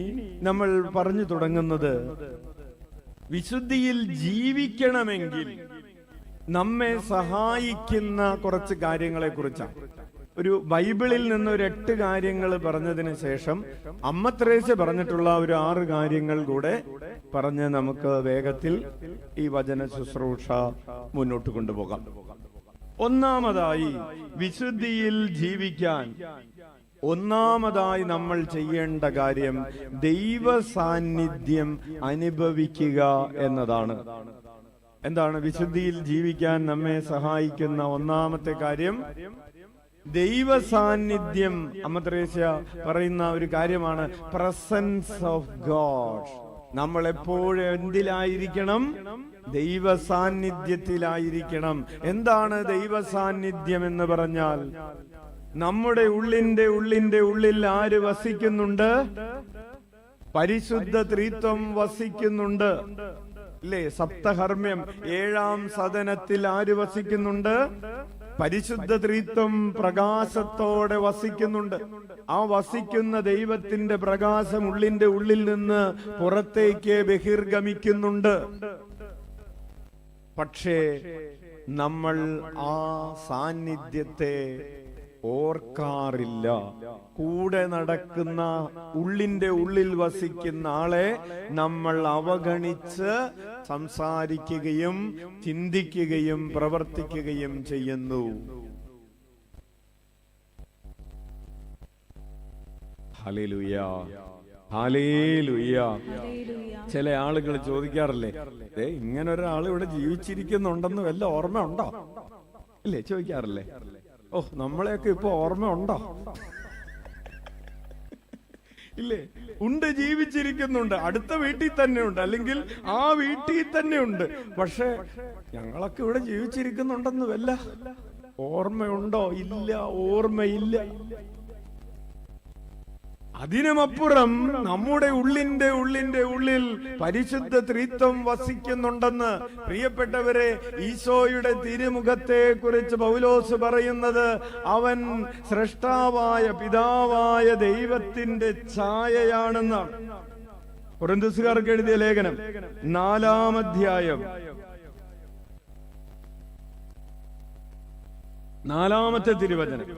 Speaker 1: നമ്മൾ പറഞ്ഞു തുടങ്ങുന്നത്, വിശുദ്ധിയിൽ ജീവിക്കണമെങ്കിൽ നമ്മെ സഹായിക്കുന്ന കുറച്ച് കാര്യങ്ങളെ കുറിച്ചാണ്. ഒരു ബൈബിളിൽ നിന്ന് ഒരു 8 കാര്യങ്ങൾ പറഞ്ഞതിന് ശേഷം അമ്മ ത്രേസ്യ പറഞ്ഞിട്ടുള്ള ഒരു 6 കാര്യങ്ങൾ കൂടെ പറഞ്ഞ് നമുക്ക് വേഗത്തിൽ ഈ വചന ശുശ്രൂഷ മുന്നോട്ട് കൊണ്ടുപോകാം. ഒന്നാമതായി, വിശുദ്ധിയിൽ ജീവിക്കാൻ ഒന്നാമതായി നമ്മൾ ചെയ്യേണ്ട കാര്യം ദൈവ സാന്നിധ്യം അനുഭവിക്കുക എന്നതാണ്. എന്താണ് വിശുദ്ധിയിൽ ജീവിക്കാൻ നമ്മെ സഹായിക്കുന്ന ഒന്നാമത്തെ കാര്യം? ദൈവ സാന്നിധ്യം. അമ്മ ത്രേസ്യ പറയുന്ന ഒരു കാര്യമാണ് പ്രസൻസ് ഓഫ് ഗോഡ്. നമ്മൾ എപ്പോഴും എന്തിലായിരിക്കണം? ദൈവ സാന്നിധ്യത്തിലായിരിക്കണം. എന്താണ് ദൈവ സാന്നിധ്യം എന്ന് പറഞ്ഞാൽ? നമ്മുടെ ഉള്ളിന്റെ ഉള്ളിൽ ആര് വസിക്കുന്നുണ്ട്? പരിശുദ്ധ ത്രിത്വം വസിക്കുന്നുണ്ട്. ഇല്ലേ? സപ്തഹർമ്മ്യം 7-ാം സദനത്തിൽ ആര് വസിക്കുന്നുണ്ട്? പരിശുദ്ധ ത്രിത്വം പ്രകാശത്തോടെ വസിക്കുന്നുണ്ട്. ആ വസിക്കുന്ന ദൈവത്തിന്റെ പ്രകാശം ഉള്ളിന്റെ ഉള്ളിൽ നിന്ന് പുറത്തേക്ക് ബഹിർഗമിക്കുന്നുണ്ട്. പക്ഷേ നമ്മൾ ആ സാന്നിധ്യത്തെ ഓർക്കാറില്ല. കൂടെ നടക്കുന്ന ഉള്ളിന്റെ ഉള്ളിൽ വസിക്കുന്ന ആളെ നമ്മൾ അവഗണിച്ച് സംസാരിക്കുകയും ചിന്തിക്കുകയും പ്രവർത്തിക്കുകയും ചെയ്യുന്നു. Hallelujah, hallelujah. ചില ആളുകൾ ചോദിക്കാറില്ലേ, ഇങ്ങനെ ഒരാൾ ഇവിടെ ജീവിച്ചിരിക്കുന്നുണ്ടെന്ന് വല്ല ഓർമ്മ ഉണ്ടോ? ഇല്ലേ? ചോദിക്കാറില്ലേ? ഓ, നമ്മളെയൊക്കെ ഇപ്പൊ ഓർമ്മ ഉണ്ടോ? ഇല്ലേ? ഉണ്ട്, ജീവിച്ചിരിക്കുന്നുണ്ട്. അടുത്ത വീട്ടിൽ തന്നെ ഉണ്ട്, അല്ലെങ്കിൽ ആ വീട്ടിൽ തന്നെ ഉണ്ട്. പക്ഷെ ഞങ്ങളൊക്കെ ഇവിടെ ജീവിച്ചിരിക്കുന്നുണ്ടെന്ന് വല്ല ഓർമ്മയുണ്ടോ? ഇല്ല, ഓർമ്മയില്ല. അതിനുമപ്പുറം നമ്മുടെ ഉള്ളിന്റെ ഉള്ളിൽ പരിശുദ്ധ ത്രിത്വം വസിക്കുന്നുണ്ടെന്ന് പ്രിയപ്പെട്ടവരെ, ഈശോയുടെ തിരുമുഖത്തെ കുറിച്ച് പൗലോസ് പറയുന്നത് അവൻ സ്രഷ്ടാവായ പിതാവായ ദൈവത്തിന്റെ ഛായയാണെന്നാണ്. കൊരിന്ത്യസ്യർക്ക് എഴുതിയ ലേഖനം 4-ാം അധ്യായം 4-ാമത്തെ തിരുവചനം.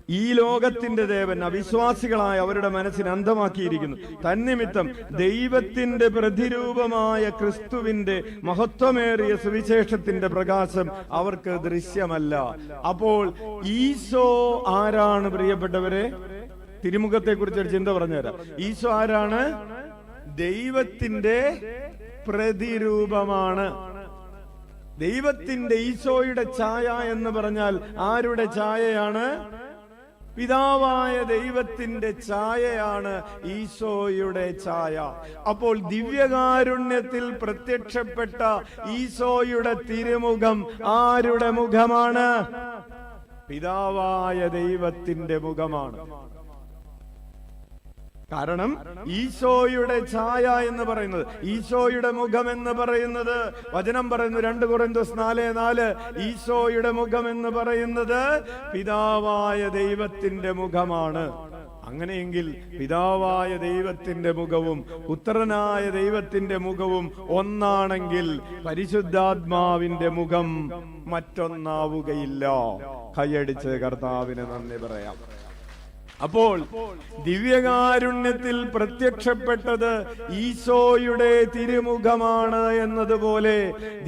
Speaker 1: ഈ ലോകത്തിന്റെ ദേവൻ അവിശ്വാസികളായ അവരുടെ മനസ്സിന് അന്ധമാക്കിയിരിക്കുന്നു. തന്നിമിത്തം ദൈവത്തിന്റെ പ്രതിരൂപമായ ക്രിസ്തുവിന്റെ മഹത്വമേറിയ സുവിശേഷത്തിന്റെ പ്രകാശം അവർക്ക് ദൃശ്യമല്ല. അപ്പോൾ ഈശോ ആരാണ് പ്രിയപ്പെട്ടവരെ? തിരുമുഖത്തെ കുറിച്ച് ഒരു ചിന്ത പറഞ്ഞുതരാം. ഈശോ ആരാണ്? ദൈവത്തിന്റെ പ്രതിരൂപമാണ്. ദൈവത്തിന്റെ, ഈശോയുടെ ഛായ എന്ന് പറഞ്ഞാൽ ആരുടെ ഛായയാണ്? പിതാവായ ദൈവത്തിന്റെ ഛായയാണ് ഈശോയുടെ ഛായ. അപ്പോൾ ദിവ്യകാരുണ്യത്തിൽ പ്രത്യക്ഷപ്പെട്ട ഈശോയുടെ തിരുമുഖം ആരുടെ മുഖമാണ്? പിതാവായ ദൈവത്തിന്റെ മുഖമാണ്. കാരണം ഈശോയുടെ ഛായ എന്ന് പറയുന്നത്, ഈശോയുടെ മുഖം എന്ന് പറയുന്നത്, വചനം പറയുന്നു 2 കൊരിന്ത്യർ 4:4, ഈശോയുടെ മുഖം എന്ന് പറയുന്നത് പിതാവായ ദൈവത്തിന്റെ മുഖമാണ്. അങ്ങനെയെങ്കിൽ പിതാവായ ദൈവത്തിന്റെ മുഖവും പുത്രനായ ദൈവത്തിന്റെ മുഖവും ഒന്നാണെങ്കിൽ പരിശുദ്ധാത്മാവിന്റെ മുഖം മറ്റൊന്നാവുകയില്ല. കൈയടിച്ച് കർത്താവിന് നന്ദി പറയാം. അപ്പോൾ ദിവ്യകാരുണ്യത്തിൽ പ്രത്യക്ഷപ്പെട്ടത് ഈശോയുടെ തിരുമുഖമാണ് എന്നതുപോലെ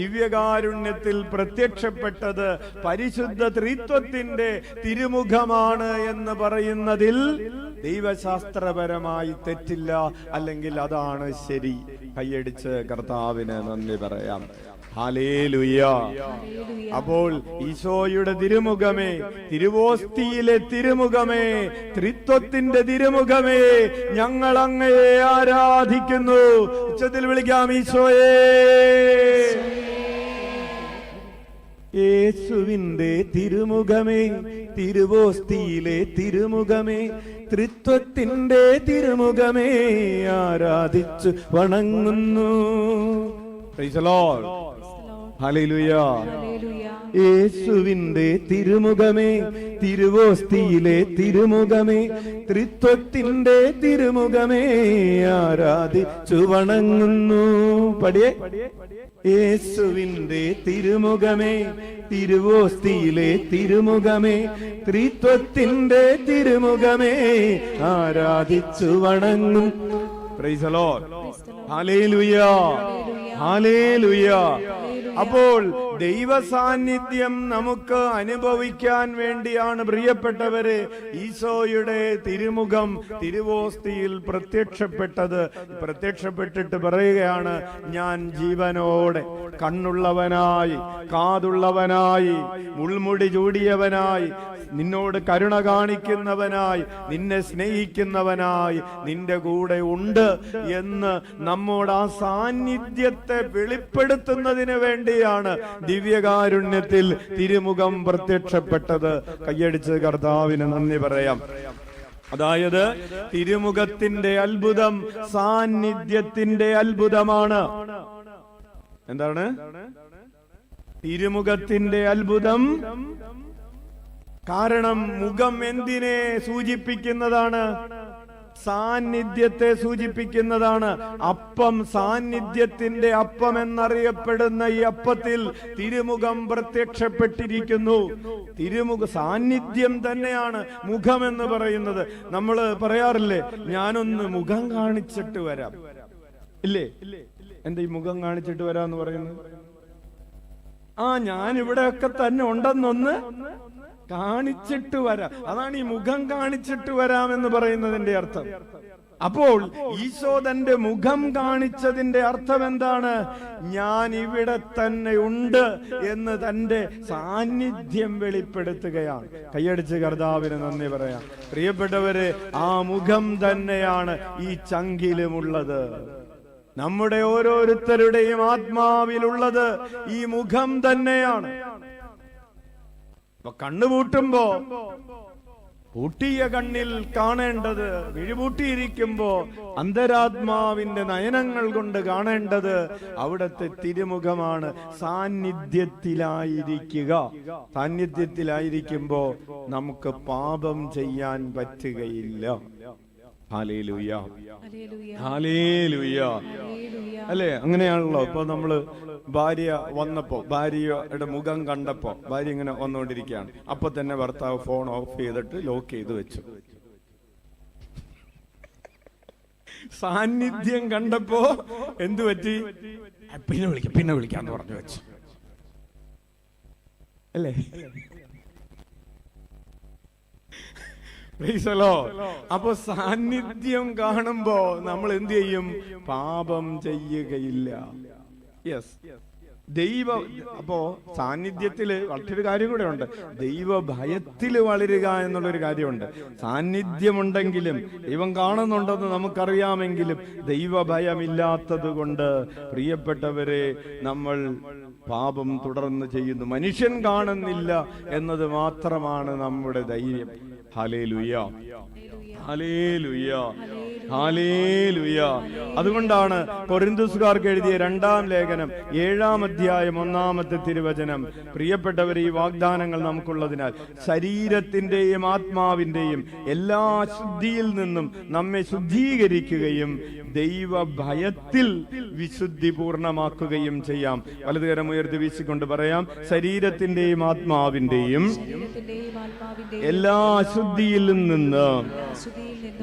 Speaker 1: ദിവ്യകാരുണ്യത്തിൽ പ്രത്യക്ഷപ്പെട്ടത് പരിശുദ്ധ ത്രിത്വത്തിന്റെ തിരുമുഖമാണ് എന്ന് പറയുന്നതിൽ ദൈവശാസ്ത്രപരമായി തെറ്റില്ല, അല്ലെങ്കിൽ അതാണ് ശരി. കൈയടിച്ച് കർത്താവിന് നന്ദി പറയാം. ഹല്ലേലൂയ. അപ്പോൾ ഈശോയുടെ തിരുമുഖമേ, തിരുവോസ്തിയിലെ തിരുമുഖമേ, ത്രിത്വത്തിന്റെ തിരുമുഖമേ, ഞങ്ങൾ അങ്ങയെ ആരാധിക്കുന്നു. ഉച്ചത്തിൽ വിളിക്കാം, ഈശോയേ. യേശുവിന്റെ തിരുമുഖമേ, തിരുവോസ്തിയിലെ തിരുമുഖമേ, ത്രിത്വത്തിന്റെ തിരുമുഖമേ, ആരാധിച്ചു വണങ്ങുന്നു. Praise the Lord. ഹല്ലേലൂയ. യേശുവിന്റെ തിരുമുഖമേ, തിരുവോസ്തിയിലെ തിരുമുഖമേ, ത്രിത്വത്തിന്റെ തിരുമുഖമേ, ആരാധിച്ചു വണങ്ങുന്നു. പടിയേ. യേശുവിന്റെ തിരുമുഖമേ, തിരുവോസ്തിയിലെ തിരുമുഖമേ, ത്രിത്വത്തിന്റെ തിരുമുഖമേ, ആരാധിച്ചു വണങ്ങും. Praise the Lord. Hallelujah, hallelujah. അപ്പോൾ ദൈവ സാന്നിധ്യം നമുക്ക് അനുഭവിക്കാൻ വേണ്ടിയാണ് പ്രിയപ്പെട്ടവരെ ഈശോയുടെ തിരുമുഖം തിരുവോസ്തിയിൽ പ്രത്യക്ഷപ്പെട്ടിട്ട് പറയുകയാണ്, ഞാൻ ജീവനോടെ കണ്ണുള്ളവനായി, കാതുള്ളവനായി, മുൾമുടി ചൂടിയവനായി, നിന്നോട് കരുണ കാണിക്കുന്നവനായി, നിന്നെ സ്നേഹിക്കുന്നവനായി നിന്റെ കൂടെ ഉണ്ട് എന്ന് നമ്മോട് ആ സാന്നിധ്യത്തെ വെളിപ്പെടുത്തുന്നതിന് വേണ്ടിയാണ് ദിവ്യകാരുണ്യത്തിൽ തിരുമുഖം പ്രത്യക്ഷപ്പെട്ടത്. കയ്യടിച്ച് കർത്താവിന് നന്ദി പറയാം. അതായത് തിരുമുഖത്തിന്റെ അത്ഭുതം സാന്നിധ്യത്തിന്റെ അത്ഭുതമാണ്. എന്താണ് തിരുമുഖത്തിന്റെ അത്ഭുതം? കാരണം മുഖം എന്തിനെ സൂചിപ്പിക്കുന്നതാണ്? സാന്നിധ്യത്തെ സൂചിപ്പിക്കുന്നതാണ്. അപ്പം, സാന്നിധ്യത്തിന്റെ അപ്പം എന്നറിയപ്പെടുന്ന ഈ അപ്പത്തിൽ തിരുമുഖം പ്രത്യക്ഷപ്പെട്ടിരിക്കുന്നു. സാന്നിധ്യം തന്നെയാണ് മുഖം എന്ന് പറയുന്നത്. നമ്മൾ പറയാറില്ലേ, ഞാനൊന്ന് മുഖം കാണിച്ചിട്ട് വരാം, ഇല്ലേ? എന്താ ഈ മുഖം കാണിച്ചിട്ട് വരാന്ന് പറയുന്നത്? ഞാൻ ഇവിടെയൊക്കെ തന്നെ ഉണ്ടെന്നൊന്ന് കാണിച്ചിട്ട് വരാം. അതാണ് ഈ മുഖം കാണിച്ചിട്ട് വരാമെന്ന് പറയുന്നതിന്റെ അർത്ഥം. അപ്പോൾ ഈശോ തന്റെ മുഖം കാണിച്ചതിന്റെ അർത്ഥം എന്താണ്? ഞാൻ ഇവിടെ തന്നെ ഉണ്ട് എന്ന് തന്റെ സാന്നിധ്യം വെളിപ്പെടുത്തുകയാണ്. കൈയടിച്ച് കർത്താവിന് നന്ദി പറയാം. പ്രിയപ്പെട്ടവരെ, ആ മുഖം തന്നെയാണ് ഈ ചങ്കിലുമുള്ളത്. നമ്മുടെ ഓരോരുത്തരുടെയും ആത്മാവിലുള്ളത് ഈ മുഖം തന്നെയാണ്. കണ്ണുപൂട്ടുമ്പോ പൂട്ടിയ കണ്ണിൽ കാണേണ്ടത്, വിഴിപൂട്ടിയിരിക്കുമ്പോ അന്തരാത്മാവിന്റെ നയനങ്ങൾ കൊണ്ട് കാണേണ്ടത് അവിടത്തെ തിരുമുഖമാണ്. സാന്നിധ്യത്തിലായിരിക്കുമ്പോ നമുക്ക് പാപം ചെയ്യാൻ പറ്റുകയില്ല. Hallelujah, hallelujah. അല്ലേ? അങ്ങനെയാണല്ലോ. ഇപ്പൊ നമ്മള് ഭാര്യ വന്നപ്പോ, ഭാര്യയുടെ മുഖം കണ്ടപ്പോ, ഭാര്യ ഇങ്ങനെ വന്നുകൊണ്ടിരിക്കുകയാണ്, അപ്പൊ തന്നെ ഭർത്താവ് ഫോൺ ഓഫ് ചെയ്തിട്ട് ലോക്ക് ചെയ്ത് വെച്ചു. സാന്നിധ്യം കണ്ടപ്പോ എന്തു പറ്റി? പിന്നെ വിളിക്കാന്ന് പറഞ്ഞു വെച്ചു, അല്ലേ? അപ്പൊ സാന്നിധ്യം കാണുമ്പോ നമ്മൾ എന്ത് ചെയ്യും? പാപം ചെയ്യുകയില്ല. യെസ്. അപ്പോ സാന്നിധ്യത്തില് മറ്റൊരു കാര്യം കൂടെ ഉണ്ട്. ദൈവ ഭയത്തില് വളരുക എന്നുള്ളൊരു കാര്യമുണ്ട്. സാന്നിധ്യമുണ്ടെങ്കിലും ദൈവം കാണുന്നുണ്ടെന്ന് നമുക്കറിയാമെങ്കിലും ദൈവഭയമില്ലാത്തത് കൊണ്ട് പ്രിയപ്പെട്ടവരെ നമ്മൾ പാപം തുടർന്ന് ചെയ്യുന്നു. മനുഷ്യൻ കാണുന്നില്ല എന്നത് മാത്രമാണ് നമ്മുടെ ധൈര്യം. Hallelujah, hallelujah, hallelujah. അതുകൊണ്ടാണ് കൊരിന്ത്യസ്കാർക്ക് എഴുതിയ 2-ാം ലേഖനം 7-ാം അധ്യായം 1-ാമത്തെ തിരുവചനം, പ്രിയപ്പെട്ടവർ, ഈ വാഗ്ദാനങ്ങൾ നമുക്കുള്ളതിനാൽ ശരീരത്തിന്റെയും ആത്മാവിന്റെയും എല്ലാ അശുദ്ധിയിൽ നിന്നും നമ്മെ ശുദ്ധീകരിക്കുകയും ദൈവഭയത്തിൽ വിശുദ്ധി പൂർണ്ണമാക്കുകയും ചെയ്യാം. വലതുകരം ഉയർത്തി വീശിക്കൊണ്ട് പറയാം, ശരീരത്തിന്റെയും ആത്മാവിന്റെയും എല്ലാ അശുദ്ധിയിൽ നിന്ന്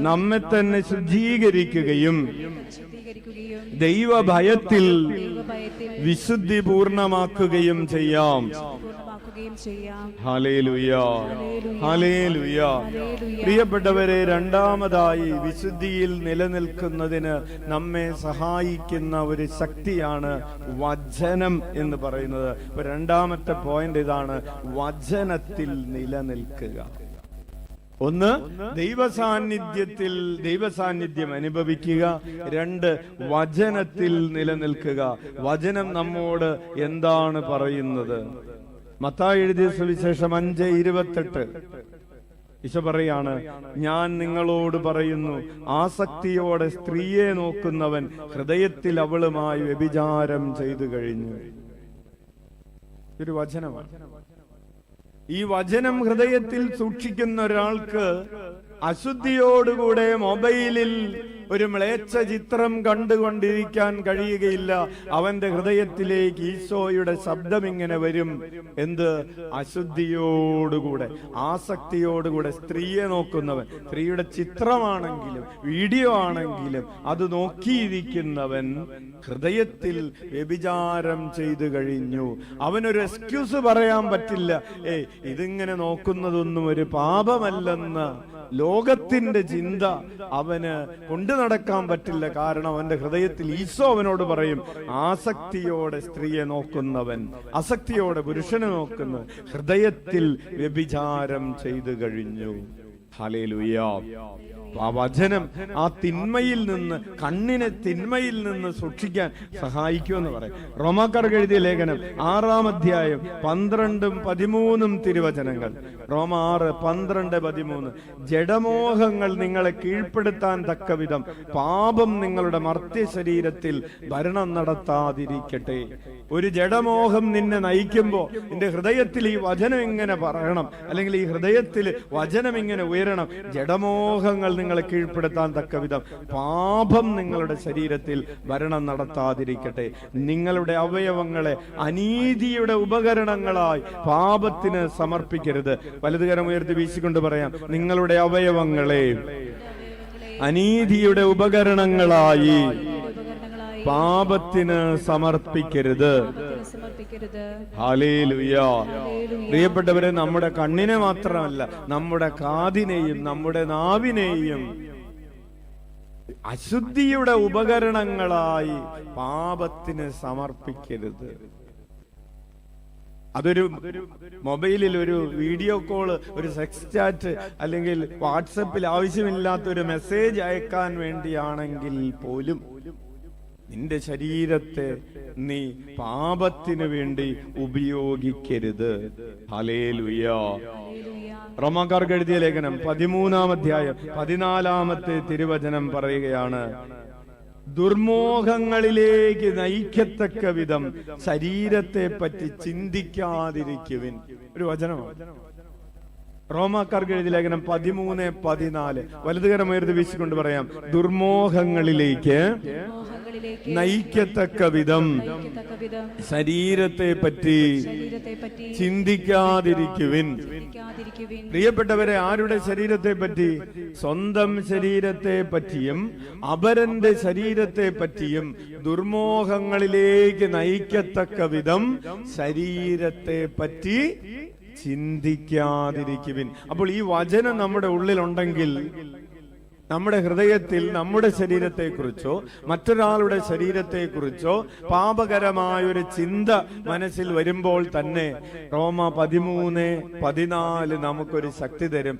Speaker 1: നമ്മെ തന്നെ ശുദ്ധീകരിക്കുകയും ദൈവഭയത്തിൽ വിശുദ്ധി പൂർണ്ണമാക്കുകയും ചെയ്യാം. Hallelujah, hallelujah. പ്രിയപ്പെട്ടവരെ, രണ്ടാമതായി വിശുദ്ധിയിൽ നിലനിൽക്കുന്നതിന് നമ്മെ സഹായിക്കുന്ന ഒരു ശക്തിയാണ് വചനം എന്ന് പറയുന്നത്. രണ്ടാമത്തെ പോയിന്റ് ഇതാണ്, വചനത്തിൽ നിലനിൽക്കുക. ഒന്ന്, ദൈവസാന്നിധ്യം അനുഭവിക്കുക. 2, വചനത്തിൽ നിലനിൽക്കുക. വചനം നമ്മോട് എന്താണ് പറയുന്നത്? മത്തായി എഴുതിയ സുവിശേഷം 5:28 ഈശോ പറയാണ്, ഞാൻ നിങ്ങളോട് പറയുന്നു, ആസക്തിയോടെ സ്ത്രീയെ നോക്കുന്നവൻ ഹൃദയത്തിൽ അവളുമായി വ്യഭിചാരം ചെയ്തു കഴിഞ്ഞു. ഒരു വചനമാണ്. ഈ വചനം ഹൃദയത്തിൽ സൂക്ഷിക്കുന്ന ഒരാൾക്ക് അശുദ്ധിയോടുകൂടെ മൊബൈലിൽ ഒരു മ്ലേച്ഛ ചിത്രം കണ്ടുകൊണ്ടിരിക്കാൻ കഴിയുകയില്ല. അവന്റെ ഹൃദയത്തിലേക്ക് ഈശോയുടെ ശബ്ദം ഇങ്ങനെ വരും. എന്ത്? അശുദ്ധിയോടുകൂടെ, ആസക്തിയോടുകൂടെ സ്ത്രീയെ നോക്കുന്നവൻ, സ്ത്രീയുടെ ചിത്രമാണെങ്കിലും വീഡിയോ ആണെങ്കിലും അത് നോക്കിയിരിക്കുന്നവൻ ഹൃദയത്തിൽ വ്യഭിചാരം ചെയ്തു കഴിഞ്ഞു. അവനൊരു എക്സ്ക്യൂസ് പറയാൻ പറ്റില്ല. ഇതിങ്ങനെ നോക്കുന്നതൊന്നും ഒരു പാപമല്ലെന്ന ലോകത്തിന്റെ ചിന്ത അവന് കൊണ്ടു നടക്കാൻ പറ്റില്ല. കാരണം അവന്റെ ഹൃദയത്തിൽ ഈശോ അവനോട് പറയും, ആസക്തിയോടെ സ്ത്രീയെ നോക്കുന്നവൻ, ആസക്തിയോടെ പുരുഷനെ നോക്കുന്നവൻ ഹൃദയത്തിൽ വ്യഭിചാരം ചെയ്തു കഴിഞ്ഞു. ഹല്ലേലൂയ. ആ വചനം ആ തിന്മയിൽ നിന്ന്, കണ്ണിനെ തിന്മയിൽ നിന്ന് സൂക്ഷിക്കാൻ സഹായിക്കുമെന്ന് പറയും. റോമാക്കാർക്ക് എഴുതിയ ലേഖനം 6-ാം അധ്യായം 12-13 തിരുവചനങ്ങൾ. റോമ 6:12-13. ജഡമോഹങ്ങൾ നിങ്ങളെ കീഴ്പ്പെടുത്താൻ തക്കവിധം പാപം നിങ്ങളുടെ മർത്യ ശരീരത്തിൽ ഭരണം നടത്താതിരിക്കട്ടെ. ഒരു ജഡമോഹം നിന്നെ നയിക്കുമ്പോ നിന്റെ ഹൃദയത്തിൽ ഈ വചനം ഇങ്ങനെ പറയണം, അല്ലെങ്കിൽ ഈ ഹൃദയത്തിൽ വചനം ഇങ്ങനെ ഉയരണം. ജഡമോഹങ്ങൾ നിങ്ങളെ കീഴ്പ്പെടുത്താൻ തക്കവിധം പാപം നിങ്ങളുടെ ശരീരത്തിൽ ഭരണം നടത്താതിരിക്കട്ടെ. നിങ്ങളുടെ അവയവങ്ങളെ അനീതിയുടെ ഉപകരണങ്ങളായി പാപത്തിന് സമർപ്പിക്കരുത്. വലതുകരം ഉയർത്തി വീശിക്കൊണ്ട് പറയാം, നിങ്ങളുടെ അവയവങ്ങളെ അനീതിയുടെ ഉപകരണങ്ങളായി പാപത്തിന് സമർപ്പിക്കരുത്. ഹല്ലേലൂയ. പ്രിയപ്പെട്ടവരെ, നമ്മുടെ കണ്ണിനെ മാത്രമല്ല, നമ്മുടെ കാതിനെയും നമ്മുടെ നാവിനെയും അശുദ്ധിയുടെ ഉപകരണങ്ങളായി പാപത്തിന് സമർപ്പിക്കരുത്. അതൊരു മൊബൈലിൽ ഒരു വീഡിയോ കോള്, ഒരു സെക്സ് ചാറ്റ്, അല്ലെങ്കിൽ വാട്സപ്പിൽ ആവശ്യമില്ലാത്ത ഒരു മെസ്സേജ് അയക്കാൻ വേണ്ടിയാണെങ്കിൽ പോലും നിന്റെ ശരീരത്തെ നീ പാപത്തിന് വേണ്ടി ഉപയോഗിക്കരുത്. ഹല്ലേലൂയ. റോമാക്കാർക്ക് എഴുതിയ ലേഖനം 13-ാം അധ്യായം 14-ാമത്തെ തിരുവചനം പറയുകയാണ്, ദുർമോഹങ്ങളിലേക്ക് നയിക്കത്തക്ക വിധം ശരീരത്തെ പറ്റി ചിന്തിക്കാതിരിക്കുവിൻ. ഒരു വചനമാണ്. റോമാക്കാർക്ക് എഴുതിയ ലേഖനം 13:14. വലതുകരം ഉയർത്തി വീശിക്കൊണ്ട് പറയാം, ദുർമോഹങ്ങളിലേക്ക് നയിക്കത്തക്ക വിധം ശരീരത്തെ പറ്റി ചിന്തിക്കാതിരിക്കുവിൻ. പ്രിയപ്പെട്ടവരെ, ആരുടെ ശരീരത്തെ പറ്റി? സ്വന്തം ശരീരത്തെ പറ്റിയും അപരന്റെ ശരീരത്തെ പറ്റിയും ദുർമോഹങ്ങളിലേക്ക് നയിക്കത്തക്ക വിധം ശരീരത്തെ പറ്റി ചിന്തിക്കാതിരിക്കുവിൻ. അപ്പോൾ ഈ വചനം നമ്മുടെ ഉള്ളിലുണ്ടെങ്കിൽ നമ്മുടെ ഹൃദയത്തിൽ നമ്മുടെ ശരീരത്തെക്കുറിച്ചോ മറ്റൊരാളുടെ ശരീരത്തെക്കുറിച്ചോ പാപകരമായൊരു ചിന്ത മനസ്സിൽ വരുമ്പോൾ തന്നെ റോമ 13:14 നമുക്കൊരു ശക്തി തരും.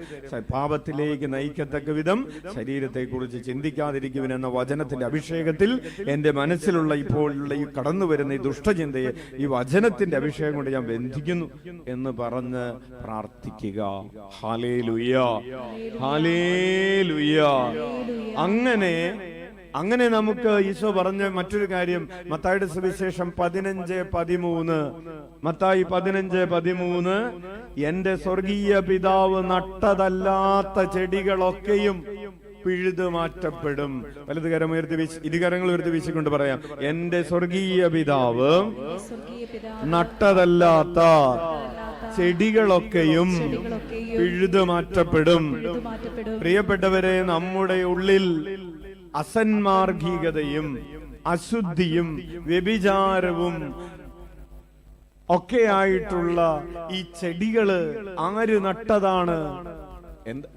Speaker 1: പാപത്തിലേക്ക് നയിക്കത്തക്ക വിധം ശരീരത്തെക്കുറിച്ച് ചിന്തിക്കാതിരിക്കുവിൻ എന്ന വചനത്തിന്റെ അഭിഷേകത്തിൽ എന്റെ മനസ്സിലുള്ള ഇപ്പോഴുള്ള ഈ കടന്നു വരുന്ന ഈ ദുഷ്ടചിന്തയെ ഈ വചനത്തിന്റെ അഭിഷേകം കൊണ്ട് ഞാൻ ബന്ധിക്കുന്നു എന്ന് പറഞ്ഞ് പ്രാർത്ഥിക്കുക. Hallelujah, hallelujah. അങ്ങനെ നമുക്ക് ഈശോ പറഞ്ഞ മറ്റൊരു കാര്യം മത്തായിയുടെ സുവിശേഷം 15:13. മത്തായി 15:13, എന്റെ സ്വർഗീയ പിതാവ് നട്ടതല്ലാത്ത ചെടികളൊക്കെയും പിഴുതു മാറ്റപ്പെടും. വലതുകരം ഉയർത്തി ഇരുകരങ്ങൾ ഉയർത്തി വീശിക്കൊണ്ട് പറയാം, എന്റെ സ്വർഗീയ പിതാവ് നട്ടതല്ലാത്ത ചെടികളൊക്കെയും പിഴുതു മാറ്റപ്പെടും. പ്രിയപ്പെട്ടവരെ, നമ്മുടെ ഉള്ളിൽ അസന്മാർഗികതയും അശുദ്ധിയും വ്യഭിചാരവും ഒക്കെയായിട്ടുള്ള ഈ ചെടികള് ആര് നട്ടതാണ്?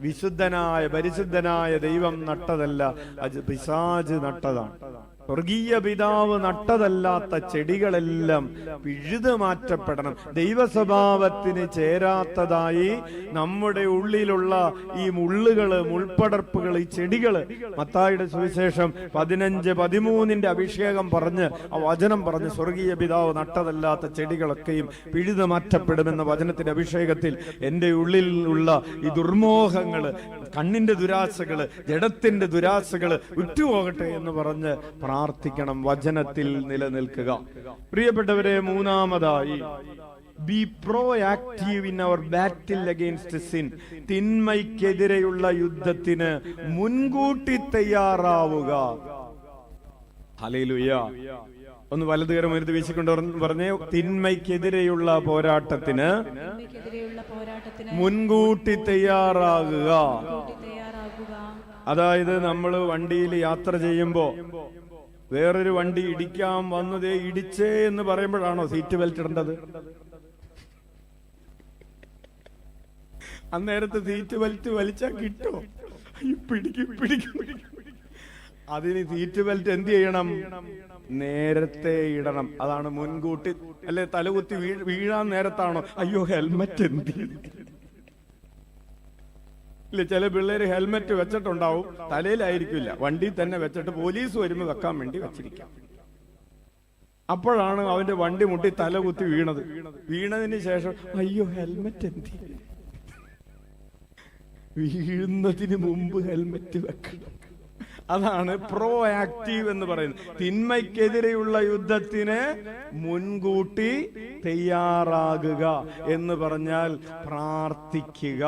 Speaker 1: വിശുദ്ധനായ പരിശുദ്ധനായ ദൈവം നട്ടതല്ല, പിശാച് നട്ടതാണ്. സ്വർഗീയ പിതാവ് നട്ടതല്ലാത്ത ചെടികളെല്ലാം പിഴുതു മാറ്റപ്പെടണം. ദൈവസ്വഭാവത്തിന് ചേരാത്തതായി നമ്മുടെ ഉള്ളിലുള്ള ഈ മുള്ളുകള്, മുൾപ്പടർപ്പുകൾ, ഈ ചെടികള്, മത്തായിയുടെ സുവിശേഷം 15:13 അഭിഷേകം പറഞ്ഞ് ആ വചനം പറഞ്ഞ് സ്വർഗീയ പിതാവ് നട്ടതല്ലാത്ത ചെടികളൊക്കെയും പിഴുതു മാറ്റപ്പെടുമെന്ന വചനത്തിന്റെ അഭിഷേകത്തിൽ എന്റെ ഉള്ളിൽ ഉള്ള ഈ ദുർമോഹങ്ങള്, കണ്ണിന്റെ ദുരാശകള്, ജഡത്തിന്റെ ദുരാശകള് വിട്ടുപോകട്ടെ എന്ന് പറഞ്ഞ് പ്രാർത്ഥിക്കണം. വചനത്തിൽ നിലനിൽക്കുക. പ്രിയപ്പെട്ടവരെ, മൂന്നാമതായി be proactive in our battle against sin. തിന്മയ്ക്കെതിരെയുള്ള യുദ്ധത്തിന് മുൻകൂട്ടി തയ്യാറാവുക. ഹല്ലേലൂയ. ഒന്ന് വലതുകരം ഉയർത്തി വീശിക്കൊണ്ട് പറഞ്ഞേ, തിന്മയ്ക്കെതിരെയുള്ള പോരാട്ടത്തിന് മുൻകൂട്ടി തയ്യാറാകുക. അതായത് നമ്മൾ വണ്ടിയിൽ യാത്ര ചെയ്യുമ്പോ വേറൊരു വണ്ടി ഇടിക്കാൻ വന്നതേ ഇടിച്ചേ എന്ന് പറയുമ്പോഴാണോ സീറ്റ് ബെൽറ്റ് ഇടേണ്ടത്? അന്നേരത്ത് സീറ്റ് ബെൽറ്റ് വലിച്ചാൽ കിട്ടുമോ? പിടിക്കും. അതിന് സീറ്റ് ബെൽറ്റ് എന്ത് ചെയ്യണം? നേരത്തെ ഇടണം. അതാണ് മുൻകൂട്ടി. അല്ലെ തലകുത്തി വീഴാൻ നേരത്താണോ അയ്യോ ഹെൽമറ്റ് എന്ത്? ഇല്ല, ചില പിള്ളേര് ഹെൽമറ്റ് വെച്ചിട്ടുണ്ടാവും, തലയിലായിരിക്കില്ല, വണ്ടി തന്നെ വെച്ചിട്ട് പോലീസ് വരുമ്പോൾ വെക്കാൻ വേണ്ടി വെച്ചിരിക്കാം. അപ്പോഴാണ് അവന്റെ വണ്ടി മുട്ടി തലകുത്തി വീണത്. വീണതിന് ശേഷം അയ്യോ ഹെൽമറ്റ് എന്ത്? വീഴുന്നതിന് മുമ്പ് ഹെൽമറ്റ് വെക്കണം. അതാണ് പ്രോ ആക്റ്റീവ് എന്ന് പറയുന്നത്. തിന്മയ്ക്കെതിരെയുള്ള യുദ്ധത്തിന് മുൻകൂട്ടി തയ്യാറാകുക എന്ന് പറഞ്ഞാൽ പ്രാർത്ഥിക്കുക.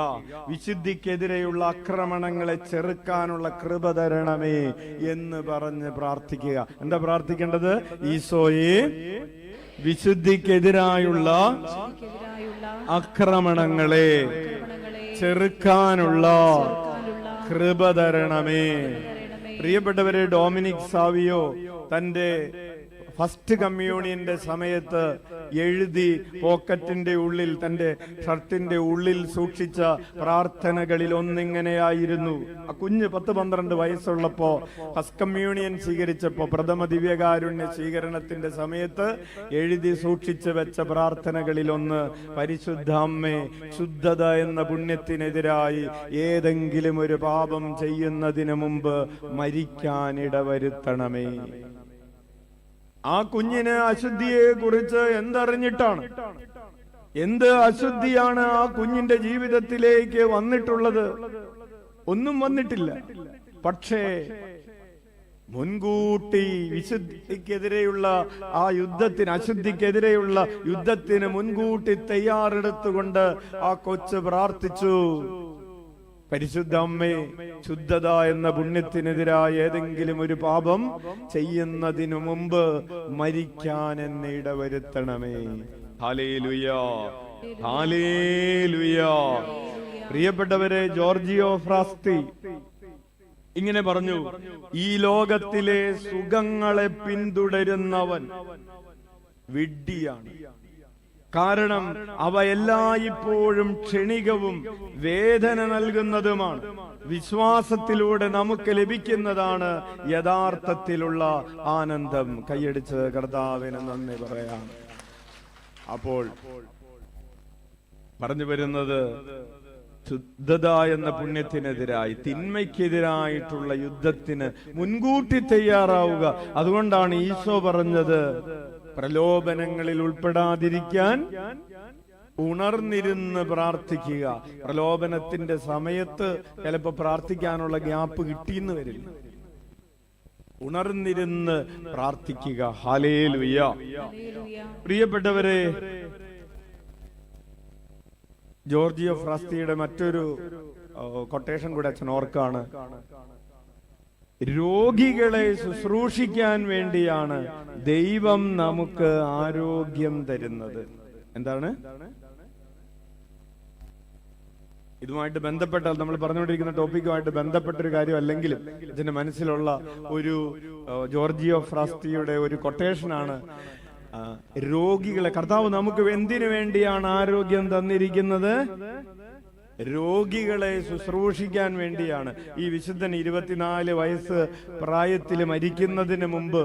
Speaker 1: വിശുദ്ധിക്കെതിരെയുള്ള ആക്രമണങ്ങളെ ചെറുക്കാനുള്ള കൃപ തരണമേ എന്ന് പറഞ്ഞ് പ്രാർത്ഥിക്കുക. എന്താ പ്രാർത്ഥിക്കേണ്ടത്? ഈശോയെ, വിശുദ്ധിക്കെതിരായുള്ള ആക്രമണങ്ങളെ ചെറുക്കാനുള്ള കൃപ തരണമേ. പ്രിയപ്പെട്ടവരെ, ഡൊമിനിക് സാവിയോ തന്റെ ഫസ്റ്റ് കമ്മ്യൂണിയന്റെ സമയത്ത് എഴുതി പോക്കറ്റിന്റെ ഉള്ളിൽ, തന്റെ ഷർട്ടിന്റെ ഉള്ളിൽ സൂക്ഷിച്ച പ്രാർത്ഥനകളിൽ ഒന്നിങ്ങനെയായിരുന്നു. ആ കുഞ്ഞ് 10-12 വയസ്സുള്ളപ്പോ ഫസ്റ്റ് കമ്മ്യൂണിയൻ സ്വീകരിച്ചപ്പോ, പ്രഥമ ദിവ്യകാരുണ്യ സ്വീകരണത്തിന്റെ സമയത്ത് എഴുതി സൂക്ഷിച്ചു വെച്ച പ്രാർത്ഥനകളിൽ ഒന്ന്, പരിശുദ്ധ അമ്മേ, ശുദ്ധത എന്ന പുണ്യത്തിനെതിരായി ഏതെങ്കിലും ഒരു പാപം ചെയ്യുന്നതിന് മുമ്പ് മരിക്കാനിടവരുത്തണമേ. ആ കുഞ്ഞിന് അശുദ്ധിയെ കുറിച്ച് എന്തറിഞ്ഞിട്ടാണ്? എന്ത് അശുദ്ധിയാണ് ആ കുഞ്ഞിന്റെ ജീവിതത്തിലേക്ക് വന്നിട്ടുള്ളത്? ഒന്നും വന്നിട്ടില്ല. പക്ഷേ മുൻകൂട്ടി വിശുദ്ധിക്കെതിരെയുള്ള ആ യുദ്ധത്തിന്, അശുദ്ധിക്കെതിരെയുള്ള യുദ്ധത്തിന് മുൻകൂട്ടി തയ്യാറെടുത്തുകൊണ്ട് ആ കൊച്ച് പ്രാർത്ഥിച്ചു, പരിശുദ്ധ അമ്മേ, ശുദ്ധത എന്ന പുണ്യത്തിനെതിരായ ഏതെങ്കിലും ഒരു പാപം ചെയ്യുന്നതിനു മുമ്പ് മരിക്കാൻ എന്നെ ഇടവരുത്തണമേ. Hallelujah, hallelujah. പ്രിയപ്പെട്ടവരെ, ജോർജിയോ ഫ്രാസ്തി ഇങ്ങനെ പറഞ്ഞു, ഈ ലോകത്തിലെ സുഖങ്ങളെ പിന്തുടരുന്നവൻ വിഡ്ഢിയാണ്. കാരണം അവ എല്ലായ്പ്പോഴും ക്ഷണികവും വേദന നൽകുന്നതുമാണ്. വിശ്വാസത്തിലൂടെ നമുക്ക് ലഭിക്കുന്നതാണ് യഥാർത്ഥത്തിലുള്ള ആനന്ദം. കൈയടിച്ച് കർത്താവിന് നന്ദി പറയാം. അപ്പോൾ പറഞ്ഞു വരുന്നത്, ശുദ്ധത എന്ന പുണ്യത്തിനെതിരായി, തിന്മയ്ക്കെതിരായിട്ടുള്ള യുദ്ധത്തിന് മുൻകൂട്ടി തയ്യാറാവുക. അതുകൊണ്ടാണ് ഈശോ പറഞ്ഞത്, പ്രലോഭനങ്ങളിൽ ഉൾപ്പെടാതിരിക്കാൻ ഉണർന്നിരുന്ന് പ്രാർത്ഥിക്കുക. പ്രലോഭനത്തിന്റെ സമയത്ത് ചിലപ്പോ പ്രാർത്ഥിക്കാനുള്ള ഗ്യാപ്പ് കിട്ടിയെന്ന് വരില്ല. ഉണർന്നിരുന്ന് പ്രാർത്ഥിക്കുക. ഹല്ലേലൂയ. പ്രിയപ്പെട്ടവരെ, ജോർജിയോ ഫ്രാസ്തിയുടെ മറ്റൊരു കൊട്ടേഷൻ കൂടെ അച്ഛൻ ഓർക്കാണ്. രോഗികളെ ശുശ്രൂഷിക്കാൻ വേണ്ടിയാണ് ദൈവം നമുക്ക് ആരോഗ്യം തരുന്നത്. എന്താണ് ഇതുമായിട്ട് ബന്ധപ്പെട്ട, നമ്മൾ പറഞ്ഞുകൊണ്ടിരിക്കുന്ന ടോപ്പിക്കുമായിട്ട് ബന്ധപ്പെട്ടൊരു കാര്യം അല്ലെങ്കിലും ഇതിന്റെ മനസ്സിലുള്ള ഒരു ജോർജിയോ ഫ്രാസ്തിയുടെ ഒരു കൊട്ടേഷനാണ്. രോഗികളെ, കർത്താവ് നമുക്ക് എന്തിനു വേണ്ടിയാണ് ആരോഗ്യം തന്നിരിക്കുന്നത്? രോഗികളെ ശുശ്രൂഷിക്കാൻ വേണ്ടിയാണ്. ഈ വിശുദ്ധൻ 24 വയസ്സ് പ്രായത്തിൽ മരിക്കുന്നതിന് മുമ്പ്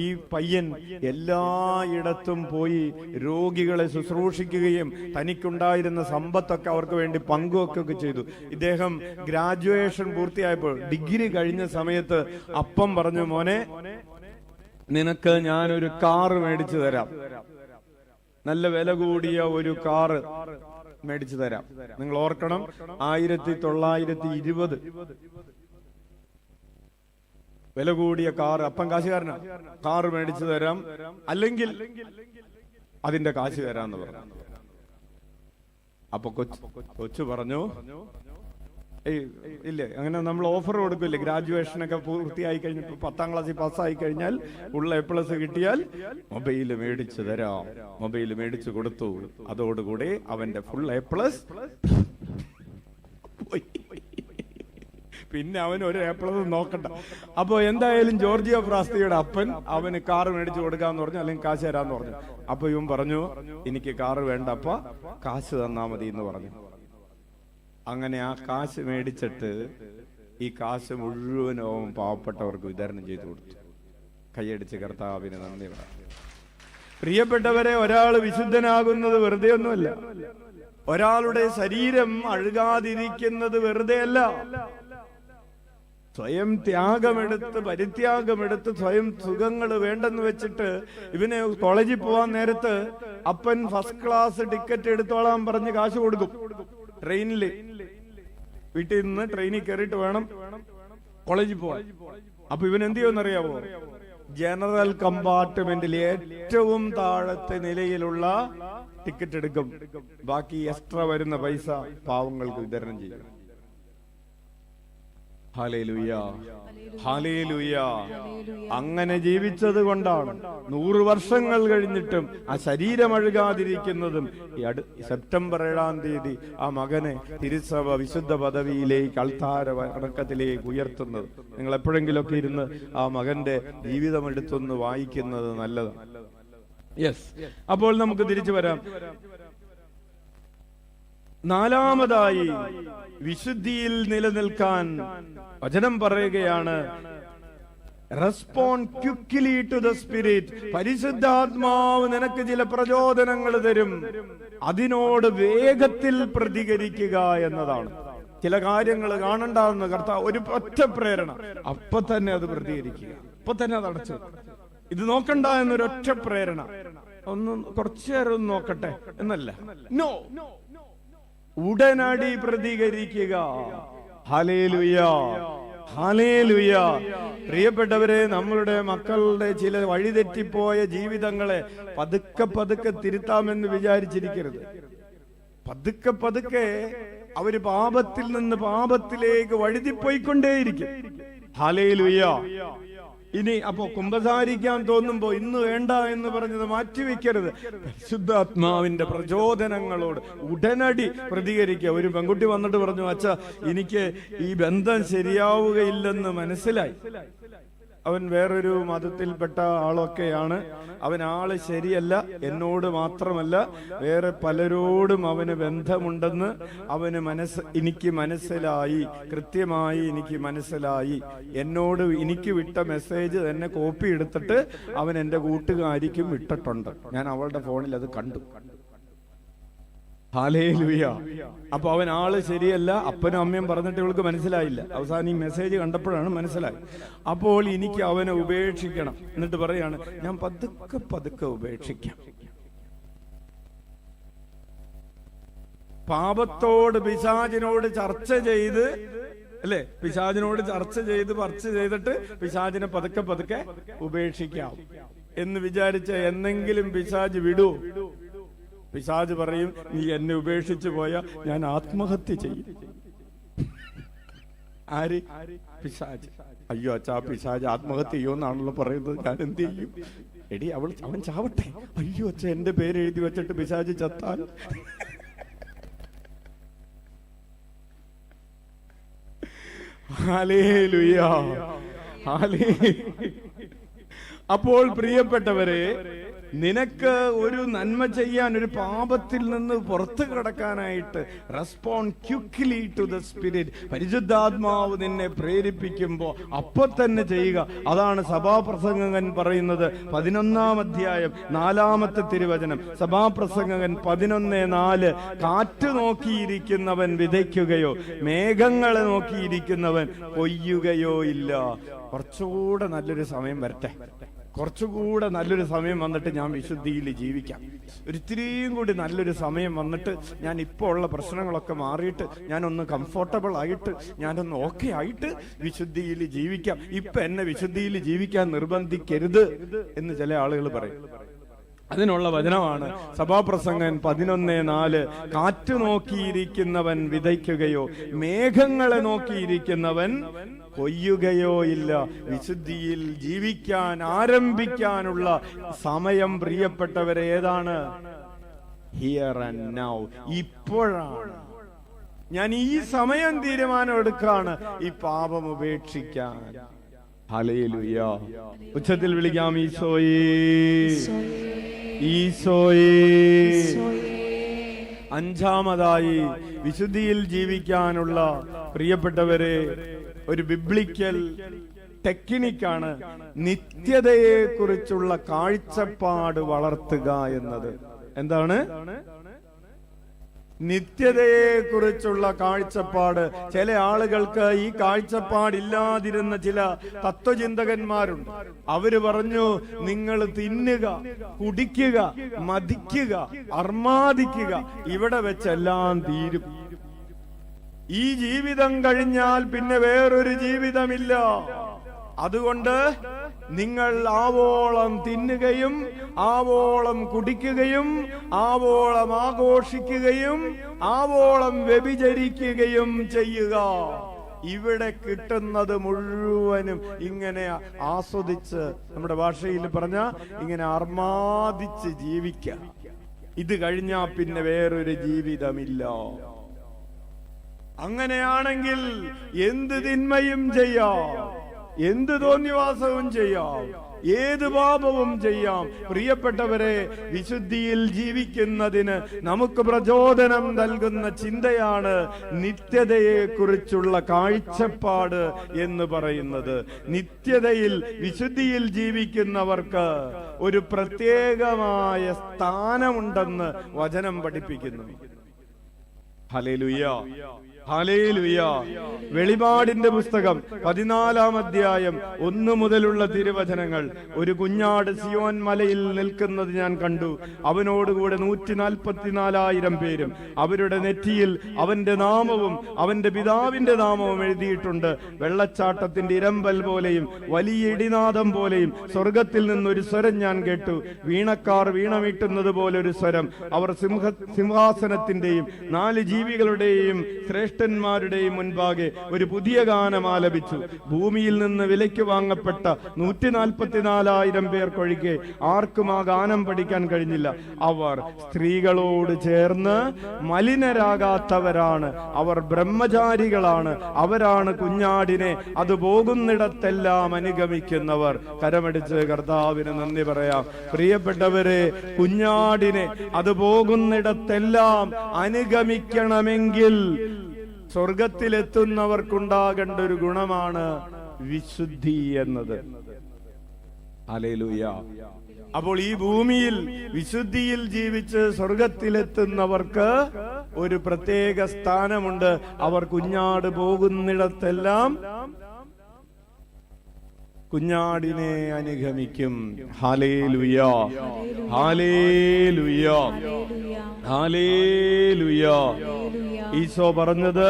Speaker 1: ഈ പയ്യൻ എല്ലായിടത്തും പോയി രോഗികളെ ശുശ്രൂഷിക്കുകയും തനിക്കുണ്ടായിരുന്ന സമ്പത്തൊക്കെ അവർക്ക് വേണ്ടി പങ്കുവെക്കുകയൊക്കെ ചെയ്തു. ഇദ്ദേഹം ഗ്രാജുവേഷൻ പൂർത്തിയായപ്പോൾ, ഡിഗ്രി കഴിഞ്ഞ സമയത്ത് അപ്പം പറഞ്ഞു, മോനെ, നിനക്ക് ഞാനൊരു കാറ് മേടിച്ചു തരാം, നല്ല വില കൂടിയ ഒരു കാറ് മേടിച്ചു തരാം. നിങ്ങൾ ഓർക്കണം, 1920 വില കൂടിയ കാറ്. അപ്പം കാശുകാരനാ. കാറ് മേടിച്ചു തരാം, അല്ലെങ്കിൽ അതിന്റെ കാശ് തരാന്ന് പറഞ്ഞു. അപ്പൊ കൊച്ചു പറഞ്ഞു, ഇല്ലേ, അങ്ങനെ നമ്മൾ ഓഫർ കൊടുക്കില്ലേ, ഗ്രാജുവേഷനൊക്കെ പൂർത്തിയായി കഴിഞ്ഞിട്ട് 10ാം ക്ലാസ്സിൽ പാസ്സായി കഴിഞ്ഞാൽ ഉള്ള A+ കിട്ടിയാൽ മൊബൈൽ മേടിച്ചു തരാം. മൊബൈൽ മേടിച്ചു കൊടുത്തു. അതോടുകൂടി അവന്റെ ഫുൾ A+ പോയി. പിന്നെ അവൻ ഒരു A+ നോക്കണ്ട. അപ്പൊ എന്തായാലും ജോർജിയ ഫ്രാസ്തിയുടെ അപ്പൻ അവന് കാറ് മേടിച്ചു കൊടുക്കാന്ന് പറഞ്ഞു, അല്ലെങ്കിൽ കാശ് തരാന്ന് പറഞ്ഞു. അപ്പൊ ഇവൻ പറഞ്ഞു, എനിക്ക് കാറ് വേണ്ടപ്പ, കാശ് തന്നാ മതി എന്ന് പറഞ്ഞു. അങ്ങനെ ആ കാശ് മേടിച്ചിട്ട് ഈ കാശ് മുഴുവനും പാവപ്പെട്ടവർക്ക് വിതരണം ചെയ്തു കൊടുത്തു. കൈയടിച്ച് കർത്താവിന് നന്ദി പറയാം. പ്രിയപ്പെട്ടവരെ, ഒരാൾ വിശുദ്ധനാകുന്നത് വെറുതെ ഒന്നുമല്ല. ഒരാളുടെ ശരീരം അഴുകാതിരിക്കുന്നത് വെറുതെ അല്ല. സ്വയം ത്യാഗമെടുത്ത്, പരിത്യാഗമെടുത്ത്, സ്വയം സുഖങ്ങൾ വേണ്ടെന്ന് വെച്ചിട്ട് ഇവന് കോളേജിൽ പോവാൻ നേരത്ത് അപ്പൻ ഫസ്റ്റ് ക്ലാസ് ടിക്കറ്റ് എടുത്തോളാൻ പറഞ്ഞ് കാശ് കൊടുക്കും. ട്രെയിനില് വീട്ടിൽ നിന്ന് ട്രെയിനിൽ കയറിയിട്ട് വേണം കോളേജിൽ പോവാൻ. അപ്പൊ ഇവൻ എന്ത് ചെയ്യുമെന്നറിയാവോ? ജനറൽ കമ്പാർട്ട്മെന്റിൽ ഏറ്റവും താഴത്തെ നിലയിലുള്ള ടിക്കറ്റ് എടുക്കും. ബാക്കി എക്സ്ട്രാ വരുന്ന പൈസ പാവങ്ങൾക്ക് വിതരണം ചെയ്യും. Hallelujah, hallelujah. അങ്ങനെ ജീവിച്ചത് കൊണ്ടാണ് 100 വർഷങ്ങൾ കഴിഞ്ഞിട്ടും ആ ശരീരം അഴുകാതിരിക്കുന്നതും. സെപ്റ്റംബർ 7-ാം തീയതി ആ മകനെ തിരുസഭ വിശുദ്ധ പദവിയിലേക്ക്, അൾത്താര വണക്കത്തിലേക്ക് ഉയർത്തുന്നത്. നിങ്ങൾ എപ്പോഴെങ്കിലൊക്കെ ഇരുന്ന് ആ മകന്റെ ജീവിതം എടുത്തൊന്ന് വായിക്കുന്നത് നല്ലതാണ്. യെസ്. അപ്പോൾ നമുക്ക് തിരിച്ചു വരാം. നാലാമതായി വിശുദ്ധിയിൽ നിലനിൽക്കാൻ വചനം പറയുകയാണ്, respond quickly to the spirit. പരിശുദ്ധാത്മാവ് നിനക്ക് ചില പ്രചോദനങ്ങൾ തരും, അതിനോട് വേഗത്തിൽ പ്രതികരിക്കുക എന്നതാണ്. ചില കാര്യങ്ങൾ കാണണ്ടെന്ന് കർത്താവ് ഒരു ഒറ്റ പ്രേരണ, അപ്പൊ തന്നെ അത് പ്രതികരിക്കുക, അപ്പൊ തന്നെ അത് അടച്ചു. ഇത് നോക്കണ്ട എന്നൊരൊറ്റ പ്രേരണ, ഒന്ന് കുറച്ചു നേരം ഒന്ന് നോക്കട്ടെ എന്നല്ല, നോ, ഉടനടി പ്രതികരിക്കുക. Hallelujah, hallelujah. പ്രിയപ്പെട്ടവരെ, നമ്മളുടെ മക്കളുടെ ചില വഴിതെറ്റിപ്പോയ ജീവിതങ്ങളെ പതുക്കെ പതുക്കെ തിരുത്താമെന്ന് വിചാരിച്ചിരിക്കരുത്. പതുക്കെ പതുക്കെ അവര് പാപത്തിൽ നിന്ന് പാപത്തിലേക്ക് വഴുതിപ്പോയിക്കൊണ്ടേയിരിക്കും. ഹല്ലേലൂയ. ഇനി അപ്പോ കുമ്പസാരിക്കാൻ തോന്നുമ്പോ ഇന്ന് വേണ്ട എന്ന് പറഞ്ഞത് മാറ്റിവെക്കരുത്. പരിശുദ്ധാത്മാവിന്റെ പ്രചോദനങ്ങളോട് ഉടനടി പ്രതികരിക്കുക. ഒരു പെൺകുട്ടി വന്നിട്ട് പറഞ്ഞു, അച്ഛാ, എനിക്ക് ഈ ബന്ധം ശരിയാവുകയില്ലെന്ന് മനസ്സിലായി. അവൻ വേറൊരു മതത്തിൽപ്പെട്ട ആളൊക്കെയാണ്. അവൻ ആള് ശരിയല്ല, എന്നോട് മാത്രമല്ല വേറെ പലരോടും അവന് ബന്ധമുണ്ടെന്ന് എനിക്ക് മനസ്സിലായി, കൃത്യമായി എനിക്ക് മനസ്സിലായി. എന്നോട് എനിക്ക് വിട്ട മെസ്സേജ് തന്നെ കോപ്പി എടുത്തിട്ട് അവൻ എന്റെ കൂട്ടുകാരിക്കും വിട്ടിട്ടുണ്ട്. ഞാൻ അവളുടെ ഫോണിൽ അത് കണ്ടു. ഹല്ലേലൂയ. അപ്പൊ അവൻ ആള് ശരിയല്ല, അപ്പനും അമ്മയും പറഞ്ഞിട്ട് ഇവൾക്ക് മനസ്സിലായില്ല. അവസാനം ഈ മെസ്സേജ് കണ്ടപ്പോഴാണ് മനസ്സിലായി. അപ്പോൾ എനിക്ക് അവനെ ഉപേക്ഷിക്കണം. എന്നിട്ട് പറയാണ്, ഞാൻ പതുക്കെ പതുക്കെ ഉപേക്ഷിക്കാം. പാപത്തോട് പിശാചിനോട് ചർച്ച ചെയ്ത്, അല്ലെ, പിശാചിനോട് ചർച്ച ചെയ്തിട്ട് പിശാചിനെ പതുക്കെ പതുക്കെ ഉപേക്ഷിക്കാം എന്ന് വിചാരിച്ച എന്നെങ്കിലും പിശാച് വിടൂ? പിശാച് പറയും, നീ എന്നെ ഉപേക്ഷിച്ചു പോയാൽ ഞാൻ ആത്മഹത്യ ചെയ്യും. ആര്? പിശാച്. അയ്യോ അച്ഛാ, പിശാച് ആത്മഹത്യ ചെയ്യുമെന്നാണല്ലോ പറയുന്നത്, ഞാൻ എന്ത് ചെയ്യും? എടി, അവൻ ചാവട്ടെ. അയ്യോ അച്ഛ, എന്റെ പേര് എഴുതി വെച്ചിട്ട് പിശാച് ചത്താൽ? Hallelujah, hallelujah. അപ്പോൾ പ്രിയപ്പെട്ടവരെ, നിനക്ക് ഒരു നന്മ ചെയ്യാൻ, ഒരു പാപത്തിൽ നിന്ന് പുറത്തു കടക്കാനായിട്ട് respond quickly to the spirit. പരിശുദ്ധാത്മാവ് നിന്നെ പ്രേരിപ്പിക്കുമ്പോൾ അപ്പൊ തന്നെ ചെയ്യുക. അതാണ് സഭാപ്രസംഗകൻ പറയുന്നത്. 11-ാം അധ്യായം 4-ാമത്തെ തിരുവചനം. സഭാപ്രസംഗകൻ 11:4. കാറ്റ് നോക്കിയിരിക്കുന്നവൻ വിതയ്ക്കുകയോ മേഘങ്ങളെ നോക്കിയിരിക്കുന്നവൻ കൊയ്യുകയോ ഇല്ല. കുറച്ചുകൂടെ നല്ലൊരു സമയം വരട്ടെ, കുറച്ചുകൂടെ നല്ലൊരു സമയം വന്നിട്ട് ഞാൻ വിശുദ്ധിയിൽ ജീവിക്കാം. ഒരിത്തിരിയും കൂടി നല്ലൊരു സമയം വന്നിട്ട് ഞാൻ ഇപ്പോൾ ഉള്ള പ്രശ്നങ്ങളൊക്കെ മാറിയിട്ട് ഞാനൊന്ന് കംഫർട്ടബിൾ ആയിട്ട്, ഞാനൊന്ന് ഓക്കെ ആയിട്ട് വിശുദ്ധിയിൽ ജീവിക്കാം. ഇപ്പൊ എന്നെ വിശുദ്ധിയിൽ ജീവിക്കാൻ നിർബന്ധിക്കരുത് എന്ന് ചില ആളുകൾ പറയും. അതിനുള്ള വചനമാണ് സഭാപ്രസംഗൻ 11:4. കാറ്റ് നോക്കിയിരിക്കുന്നവൻ വിതയ്ക്കുകയോ മേഘങ്ങളെ നോക്കിയിരിക്കുന്നവൻ കൊയ്യുകയോ ഇല്ല. വിശുദ്ധിയിൽ ജീവിക്കാൻ ആരംഭിക്കാനുള്ള സമയം പ്രിയപ്പെട്ടവരെ ഏതാണ്? Here and now. ഇപ്പോഴാണ്. ഞാൻ ഈ സമയം തീരുമാനം എടുക്കാണ് ഈ പാപം ഉപേക്ഷിക്കാൻ. ഹല്ലേലൂയ. ഉച്ചത്തിൽ വിളിക്കാം, ഈശോയേ, ഈശോയേ. അഞ്ചാമതായി വിശുദ്ധിയിൽ ജീവിക്കാനുള്ള പ്രിയപ്പെട്ടവരെ ഒരു ബിബ്ലിക്കൽ ടെക്നിക്കാണ് നിത്യതയെ കുറിച്ചുള്ള കാഴ്ചപ്പാട് വളർത്തുക എന്നത്. എന്താണ് നിത്യതയെ കുറിച്ചുള്ള കാഴ്ചപ്പാട്? ചില ആളുകൾക്ക് ഈ കാഴ്ചപ്പാടില്ലാതിരുന്ന ചില തത്വചിന്തകന്മാരുണ്ട്. അവര് പറഞ്ഞു, നിങ്ങൾ തിന്നുക, കുടിക്കുക, മതിക്കുക, അർമാദിക്കുക, ഇവിടെ വെച്ചെല്ലാം തീരും. ഈ ജീവിതം കഴിഞ്ഞാൽ പിന്നെ വേറൊരു ജീവിതമില്ല. അതുകൊണ്ട് നിങ്ങൾ ആവോളം തിന്നുകയും ആവോളം കുടിക്കുകയും ആവോളം ആഘോഷിക്കുകയും ആവോളം വ്യഭിചരിക്കുകയും ചെയ്യുക. ഇവിടെ കിട്ടുന്നത് മുഴുവനും ഇങ്ങനെ ആസ്വദിച്ച്, നമ്മുടെ ഭാഷയിൽ പറഞ്ഞ ഇങ്ങനെ അർമാദിച്ച് ജീവിക്കുക. ഇത് കഴിഞ്ഞാ പിന്നെ വേറൊരു ജീവിതമില്ല. അങ്ങനെയാണെങ്കിൽ എന്ത് തിന്മയും ചെയ്യാം, എന്ത് തോന്നിവാസവും ചെയ്യാം, ഏത് പാപവും ചെയ്യാം. പ്രിയപ്പെട്ടവരെ, വിശുദ്ധിയിൽ ജീവിക്കുന്നതിന് നമുക്ക് പ്രചോദനം നൽകുന്ന ചിന്തയാണ് നിത്യതയെ കുറിച്ചുള്ള കാഴ്ചപ്പാട് എന്ന് പറയുന്നത്. നിത്യതയിൽ വിശുദ്ധിയിൽ ജീവിക്കുന്നവർക്ക് ഒരു പ്രത്യേകമായ സ്ഥാനമുണ്ടെന്ന് വചനം പഠിപ്പിക്കുന്നു. Hallelujah, hallelujah. വെളിപാടിന്റെ പുസ്തകം 14-ാം അധ്യായം 1 മുതലുള്ള തിരുവചനങ്ങൾ. ഒരു കുഞ്ഞാട് സിയോൻ മലയിൽ നിൽക്കുന്നത് ഞാൻ കണ്ടു. അവനോടുകൂടെ 144,000 പേരും. അവരുടെ നെറ്റിയിൽ അവന്റെ നാമവും അവന്റെ പിതാവിന്റെ നാമവും എഴുതിയിട്ടുണ്ട്. വെള്ളച്ചാട്ടത്തിന്റെ ഇരമ്പൽ പോലെയും വലിയ ഇടിനാദം പോലെയും സ്വർഗത്തിൽ നിന്നൊരു സ്വരം ഞാൻ കേട്ടു. വീണക്കാർ വീണമീട്ടുന്നത് പോലെ ഒരു സ്വരം. അവർ സിംഹാസനത്തിന്റെയും 4 ജീവികളുടെയും ശ്രേഷ്ഠന്മാരുടെയും മുൻപാകെ ഒരു പുതിയ ഗാനം ആലപിച്ചു. ഭൂമിയിൽ നിന്ന് വിലയ്ക്ക് വാങ്ങപ്പെട്ട 144,000 പേർക്കൊഴികെ ആർക്കും ആ ഗാനം പഠിക്കാൻ കഴിഞ്ഞില്ല. അവർ സ്ത്രീകളോട് ചേർന്ന് മലിനരാകാത്തവരാണ്. അവർ ബ്രഹ്മചാരികളാണ്. അവരാണ് കുഞ്ഞാടിനെ അത് പോകുന്നിടത്തെല്ലാം അനുഗമിക്കുന്നവർ. കരമടിച്ച് കർത്താവിന് നന്ദി പറയാം. പ്രിയപ്പെട്ടവരെ, കുഞ്ഞാടിനെ അത് പോകുന്നിടത്തെല്ലാം അനുഗമിക്കണമെങ്കിൽ സ്വർഗത്തിലെത്തുന്നവർക്കുണ്ടാകേണ്ട ഒരു ഗുണമാണ് വിശുദ്ധി എന്നത്. ഹല്ലേലൂയ. അപ്പോൾ ഈ ഭൂമിയിൽ വിശുദ്ധിയിൽ ജീവിച്ച് സ്വർഗത്തിലെത്തുന്നവർക്ക് ഒരു പ്രത്യേക സ്ഥാനമുണ്ട്. അവർ കുഞ്ഞാട് പോകുന്നിടത്തെല്ലാം കുഞ്ഞാടിനെ അനുഗമിക്കും. Hallelujah, hallelujah, hallelujah. ഈശോ പറഞ്ഞത്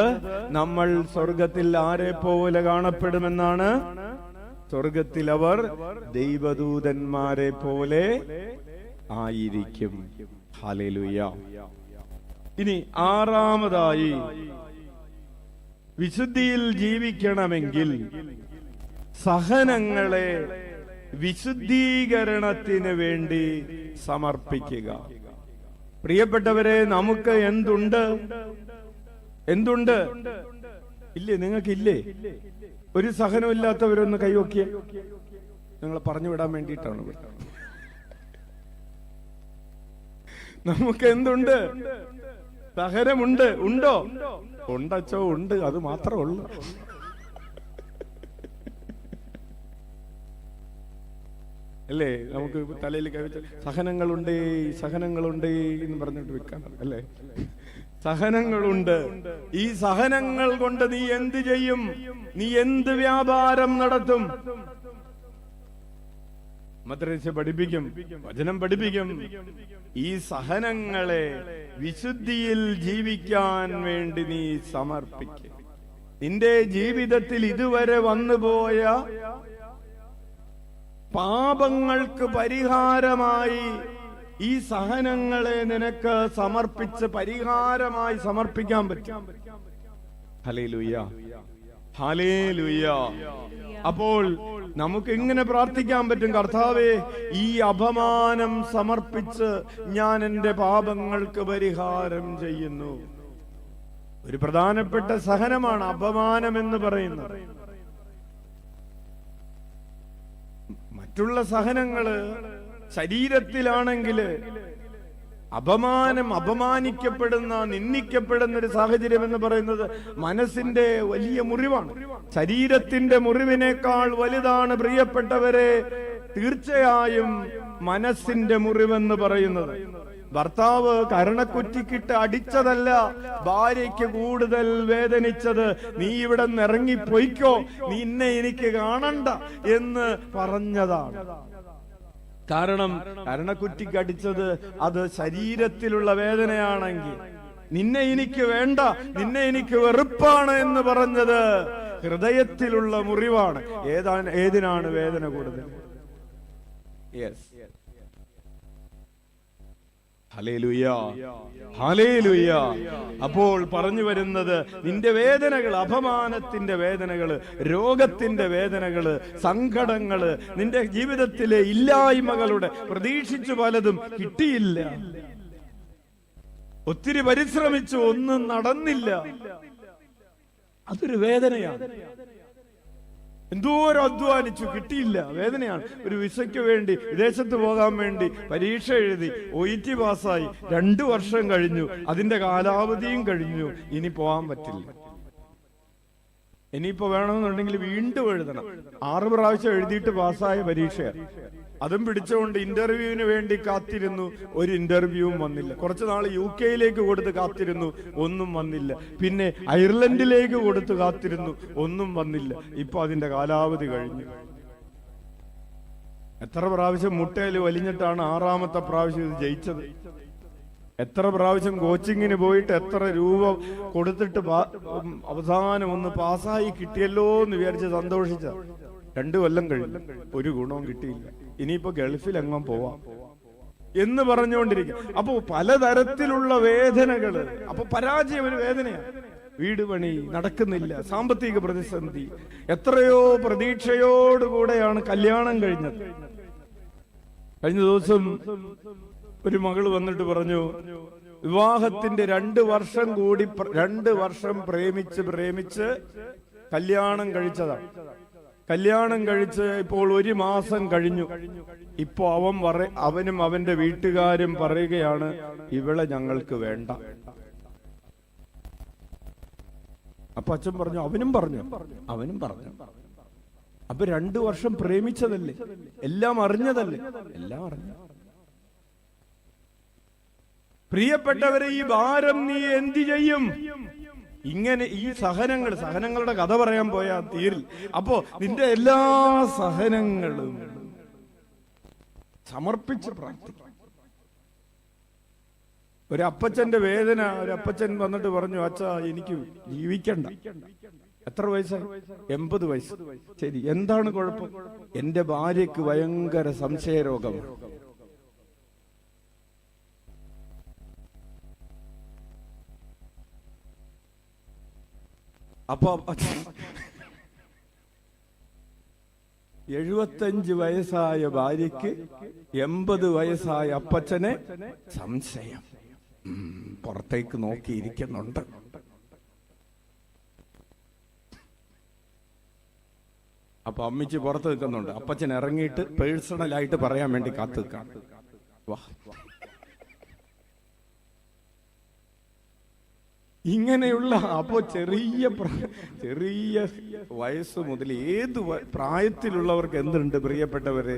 Speaker 1: നമ്മൾ സ്വർഗത്തിൽ ആരെ പോലെ കാണപ്പെടുമെന്നാണ്? സ്വർഗത്തിൽ അവർ ദൈവദൂതന്മാരെ പോലെ ആയിരിക്കും. ഹല്ലേലൂയ. ഇനി ആറാമതായി, വിശുദ്ധിയിൽ ജീവിക്കണമെങ്കിൽ സഹനങ്ങളെ വിശുദ്ധീകരണത്തിന് വേണ്ടി സമർപ്പിക്കുക. പ്രിയപ്പെട്ടവരെ, നമുക്ക് എന്തുണ്ട്? ഇല്ലേ? നിങ്ങൾക്കില്ലേ? ഒരു സഹനമില്ലാത്തവരൊന്ന് കൈവക്കിയേ. നിങ്ങളെ പറഞ്ഞു വിടാൻ വേണ്ടിയിട്ടാണ്. നമുക്ക് എന്തുണ്ട്? സഹനമുണ്ട്. ഉണ്ടോ? ഉണ്ടച്ചോ, ഉണ്ട്. അത് മാത്രമേ ഉള്ളൂ. അല്ലേ? നമുക്ക് തലയിൽ കവിച്ച് സഹനങ്ങളുണ്ട് എന്ന് പറഞ്ഞിട്ട് വെക്കണം, അല്ലേ? സഹനങ്ങളുണ്ട്. ഈ സഹനങ്ങൾ കൊണ്ട് നീ എന്ത് ചെയ്യും? നീ എന്ത് വ്യാപാരം നടത്തും? മദ്രസ പഠിപ്പിക്കും, വചനം പഠിപ്പിക്കും. ഈ സഹനങ്ങളെ വിശുദ്ധിയിൽ ജീവിക്കാൻ വേണ്ടി നീ സമർപ്പിക്കും. നിന്റെ ജീവിതത്തിൽ ഇതുവരെ വന്നുപോയ പാപങ്ങൾക്ക് പരിഹാരമായി ഈ സഹനങ്ങളെ നിനക്ക് സമർപ്പിച്ച് പരിഹാരമായി സമർപ്പിക്കാൻ പറ്റും. Hallelujah, hallelujah. അപ്പോൾ നമുക്ക് ഇങ്ങനെ പ്രാർത്ഥിക്കാൻ പറ്റും, കർത്താവേ, ഈ അപമാനം സമർപ്പിച്ച് ഞാൻ എന്റെ പാപങ്ങൾക്ക് പരിഹാരം ചെയ്യുന്നു. ഒരു പ്രധാനപ്പെട്ട സഹനമാണ് അപമാനം എന്ന് പറയുന്നത്. മറ്റുള്ള സഹനങ്ങള് ശരീരത്തിലാണെങ്കിൽ അപമാനിക്കപ്പെടുന്ന, നിന്ദിക്കപ്പെടുന്ന ഒരു സാഹചര്യം എന്ന് പറയുന്നത് മനസ്സിന്റെ വലിയ മുറിവാണ്. ശരീരത്തിന്റെ മുറിവിനേക്കാൾ വലുതാണ് പ്രിയപ്പെട്ടവരെ തീർച്ചയായും മനസ്സിന്റെ മുറിവെന്ന് പറയുന്നത്. ഭർത്താവ് കരണക്കുറ്റിക്കിട്ട് അടിച്ചതല്ല ഭാര്യയ്ക്ക് കൂടുതൽ വേദനിച്ചത്, നീ ഇവിടെ നിന്ന് ഇറങ്ങിപ്പോയിക്കോ, നിന്നെ എനിക്ക് കാണണ്ട എന്ന് പറഞ്ഞതാണ്. കാരണം കരണക്കുറ്റിക്ക് അടിച്ചത് അത് ശരീരത്തിലുള്ള വേദനയാണെങ്കിൽ, നിന്നെ എനിക്ക് വേണ്ട, നിന്നെ എനിക്ക് വെറുപ്പാണ് എന്ന് പറഞ്ഞത് ഹൃദയത്തിലുള്ള മുറിവാണ്. ഏതിനാണ് വേദന കൂടുതൽ? Yes, hallelujah, hallelujah. അപ്പോൾ പറഞ്ഞു വരുന്നത്, നിന്റെ വേദനകൾ, അപമാനത്തിന്റെ വേദനകള്, രോഗത്തിന്റെ വേദനകള്, സങ്കടങ്ങള്, നിന്റെ ജീവിതത്തിലെ ഇല്ലായ്മകളുടെ, പ്രതീക്ഷിച്ചു പലതും കിട്ടിയില്ല, ഒത്തിരി പരിശ്രമിച്ചു ഒന്നും നടന്നില്ല, അതൊരു വേദനയാണ്. എന്തോരം അധ്വാനിച്ചു കിട്ടിയില്ല, വേദനയാണ്. ഒരു വിസയ്ക്ക് വേണ്ടി വിദേശത്ത് പോകാൻ വേണ്ടി പരീക്ഷ എഴുതി OET പാസ്സായി, 2 വർഷം കഴിഞ്ഞു, അതിന്റെ കാലാവധിയും കഴിഞ്ഞു, ഇനി പോകാൻ പറ്റില്ല. ഇനിയിപ്പോ വേണമെന്നുണ്ടെങ്കിൽ വീണ്ടും എഴുതണം. 6 പ്രാവശ്യം എഴുതിയിട്ട് പാസ്സായ പരീക്ഷയാണ്. അതും പിടിച്ചുകൊണ്ട് ഇന്റർവ്യൂവിന് വേണ്ടി കാത്തിരുന്നു, ഒരു ഇന്റർവ്യൂവും വന്നില്ല. കുറച്ചു നാൾ UK കൊടുത്ത് കാത്തിരുന്നു, ഒന്നും വന്നില്ല. പിന്നെ അയർലൻഡിലേക്ക് കൊടുത്ത് കാത്തിരുന്നു, ഒന്നും വന്നില്ല. ഇപ്പൊ അതിന്റെ കാലാവധി കഴിഞ്ഞു. എത്ര പ്രാവശ്യം മുട്ടയിൽ വലിഞ്ഞിട്ടാണ് 6ാമത്തെ പ്രാവശ്യം ഇത് ജയിച്ചത്? എത്ര പ്രാവശ്യം കോച്ചിങ്ങിന് പോയിട്ട് എത്ര രൂപ കൊടുത്തിട്ട് അവസാനം ഒന്ന് പാസ്സായി കിട്ടിയല്ലോ എന്ന് വിചാരിച്ച് സന്തോഷിച്ച 2 കൊല്ലം കഴിഞ്ഞു, ഒരു ഗുണവും കിട്ടിയില്ല. ഇനിയിപ്പോ ഗൾഫിൽ എങ്ങും പോവാം എന്ന് പറഞ്ഞുകൊണ്ടിരിക്കും. അപ്പൊ പലതരത്തിലുള്ള വേദനകള്. അപ്പൊ പരാജയം ഒരു വേദനയാണ്. വീട് പണി നടക്കുന്നില്ല, സാമ്പത്തിക പ്രതിസന്ധി. എത്രയോ പ്രതീക്ഷയോടുകൂടെയാണ് കല്യാണം കഴിഞ്ഞത്. കഴിഞ്ഞ ദിവസം ഒരു മകള് വന്നിട്ട് പറഞ്ഞു, വിവാഹത്തിന്റെ 2 വർഷം കൂടി 2 വർഷം പ്രേമിച്ച് കല്യാണം കഴിച്ചതാണ്. കല്യാണം കഴിച്ച് ഇപ്പോൾ 1 മാസം കഴിഞ്ഞു. ഇപ്പോ അവനും അവന്റെ വീട്ടുകാരും പറയുകയാണ്, ഇവളെ ഞങ്ങൾക്ക് വേണ്ട. അപ്പൊ അച്ഛൻ പറഞ്ഞു, അവനും പറഞ്ഞു. അപ്പൊ 2 വർഷം പ്രേമിച്ചതല്ലേ, എല്ലാം അറിഞ്ഞതല്ലേ, എല്ലാം അറിഞ്ഞു. പ്രിയപ്പെട്ടവരെ, ഈ ഭാരം നീ എന്തു ചെയ്യും? ഇങ്ങനെ ഈ സഹനങ്ങളുടെ കഥ പറയാൻ പോയാൽ തീരിൽ. അപ്പോ നിന്റെ എല്ലാ സഹനങ്ങളും സമർപ്പിച്ച് പ്രാർത്ഥിക്കും. ഒരു അപ്പച്ചന്റെ വേദന, ഒരു അപ്പച്ചൻ വന്നിട്ട് പറഞ്ഞു, അച്ഛാ എനിക്ക് ജീവിക്കണ്ട. എത്ര വയസ്സായി? 80 വയസ്സ്. ശരി, എന്താണ് കുഴപ്പം? എന്റെ ഭാര്യക്ക് ഭയങ്കര സംശയരോഗമാണ്. അപ്പൊ 75 വയസ്സായ ഭാര്യയ്ക്ക് 80 വയസ്സായ അപ്പച്ചനെ സംശയം. പുറത്തേക്ക് നോക്കിയിരിക്കുന്നുണ്ട്. അപ്പൊ അമ്മിച്ച് പുറത്ത് നിൽക്കുന്നുണ്ട്. അപ്പച്ചൻ ഇറങ്ങിയിട്ട് പേഴ്സണലായിട്ട് പറയാൻ വേണ്ടി കാത്തു നിൽക്കാം. വാ, ഇങ്ങനെയുള്ള അപ്പോ ചെറിയ വയസ്സ് മുതൽ ഏത് പ്രായത്തിലുള്ളവർക്ക് എന്തുണ്ട് പ്രിയപ്പെട്ടവരെ?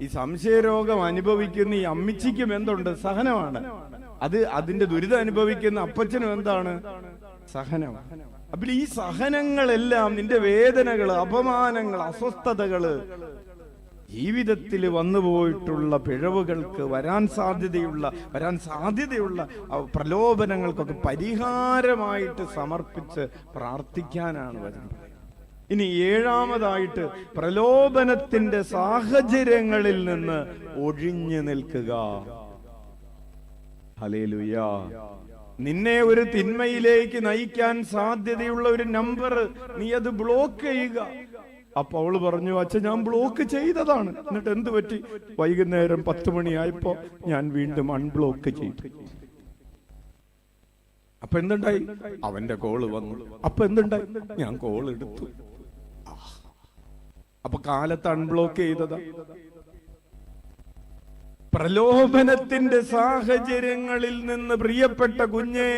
Speaker 1: ഈ സംശയരോഗം അനുഭവിക്കുന്ന ഈ അമ്മിച്ചിക്കും എന്തുണ്ട്? സഹനമാണ്. അതിന്റെ ദുരിതം അനുഭവിക്കുന്ന അപ്പച്ചനും എന്താണ്? സഹനം. അപ്പൊ ഈ സഹനങ്ങളെല്ലാം, നിന്റെ വേദനകള്, അപമാനങ്ങൾ, അസ്വസ്ഥതകള്, ജീവിതത്തിൽ വന്നുപോയിട്ടുള്ള പിഴവുകൾക്ക്, വരാൻ സാധ്യതയുള്ള പ്രലോഭനങ്ങൾക്കൊക്കെ പരിഹാരമായിട്ട് സമർപ്പിച്ച് പ്രാർത്ഥിക്കാനാണ് വരുന്നത്. ഇനി 7ാമതായിട്ട്, പ്രലോഭനത്തിന്റെ സാഹചര്യങ്ങളിൽ നിന്ന് ഒഴിഞ്ഞു നിൽക്കുക. ഹല്ലേലൂയ. നിന്നെ ഒരു തിന്മയിലേക്ക് നയിക്കാൻ സാധ്യതയുള്ള ഒരു നമ്പർ നീ അത് ബ്ലോക്ക് ചെയ്യുക. അപ്പൊ അവള് പറഞ്ഞു, അച്ഛൻ ഞാൻ ബ്ലോക്ക് ചെയ്തതാണ്. എന്നിട്ട് എന്ത് പറ്റി? വൈകുന്നേരം 10 മണിയായപ്പോ ഞാൻ വീണ്ടും അൺബ്ലോക്ക് ചെയ്തു. അപ്പൊ എന്തുണ്ടായി? അവന്റെ കോള് വന്നു. അപ്പൊ എന്തുണ്ടായി? ഞാൻ കോൾ എടുത്തു. അപ്പൊ കാലത്ത് അൺബ്ലോക്ക് ചെയ്തതാ. പ്രലോഭനത്തിന്റെ സാഹചര്യങ്ങളിൽ നിന്ന് പ്രിയപ്പെട്ട കുഞ്ഞെ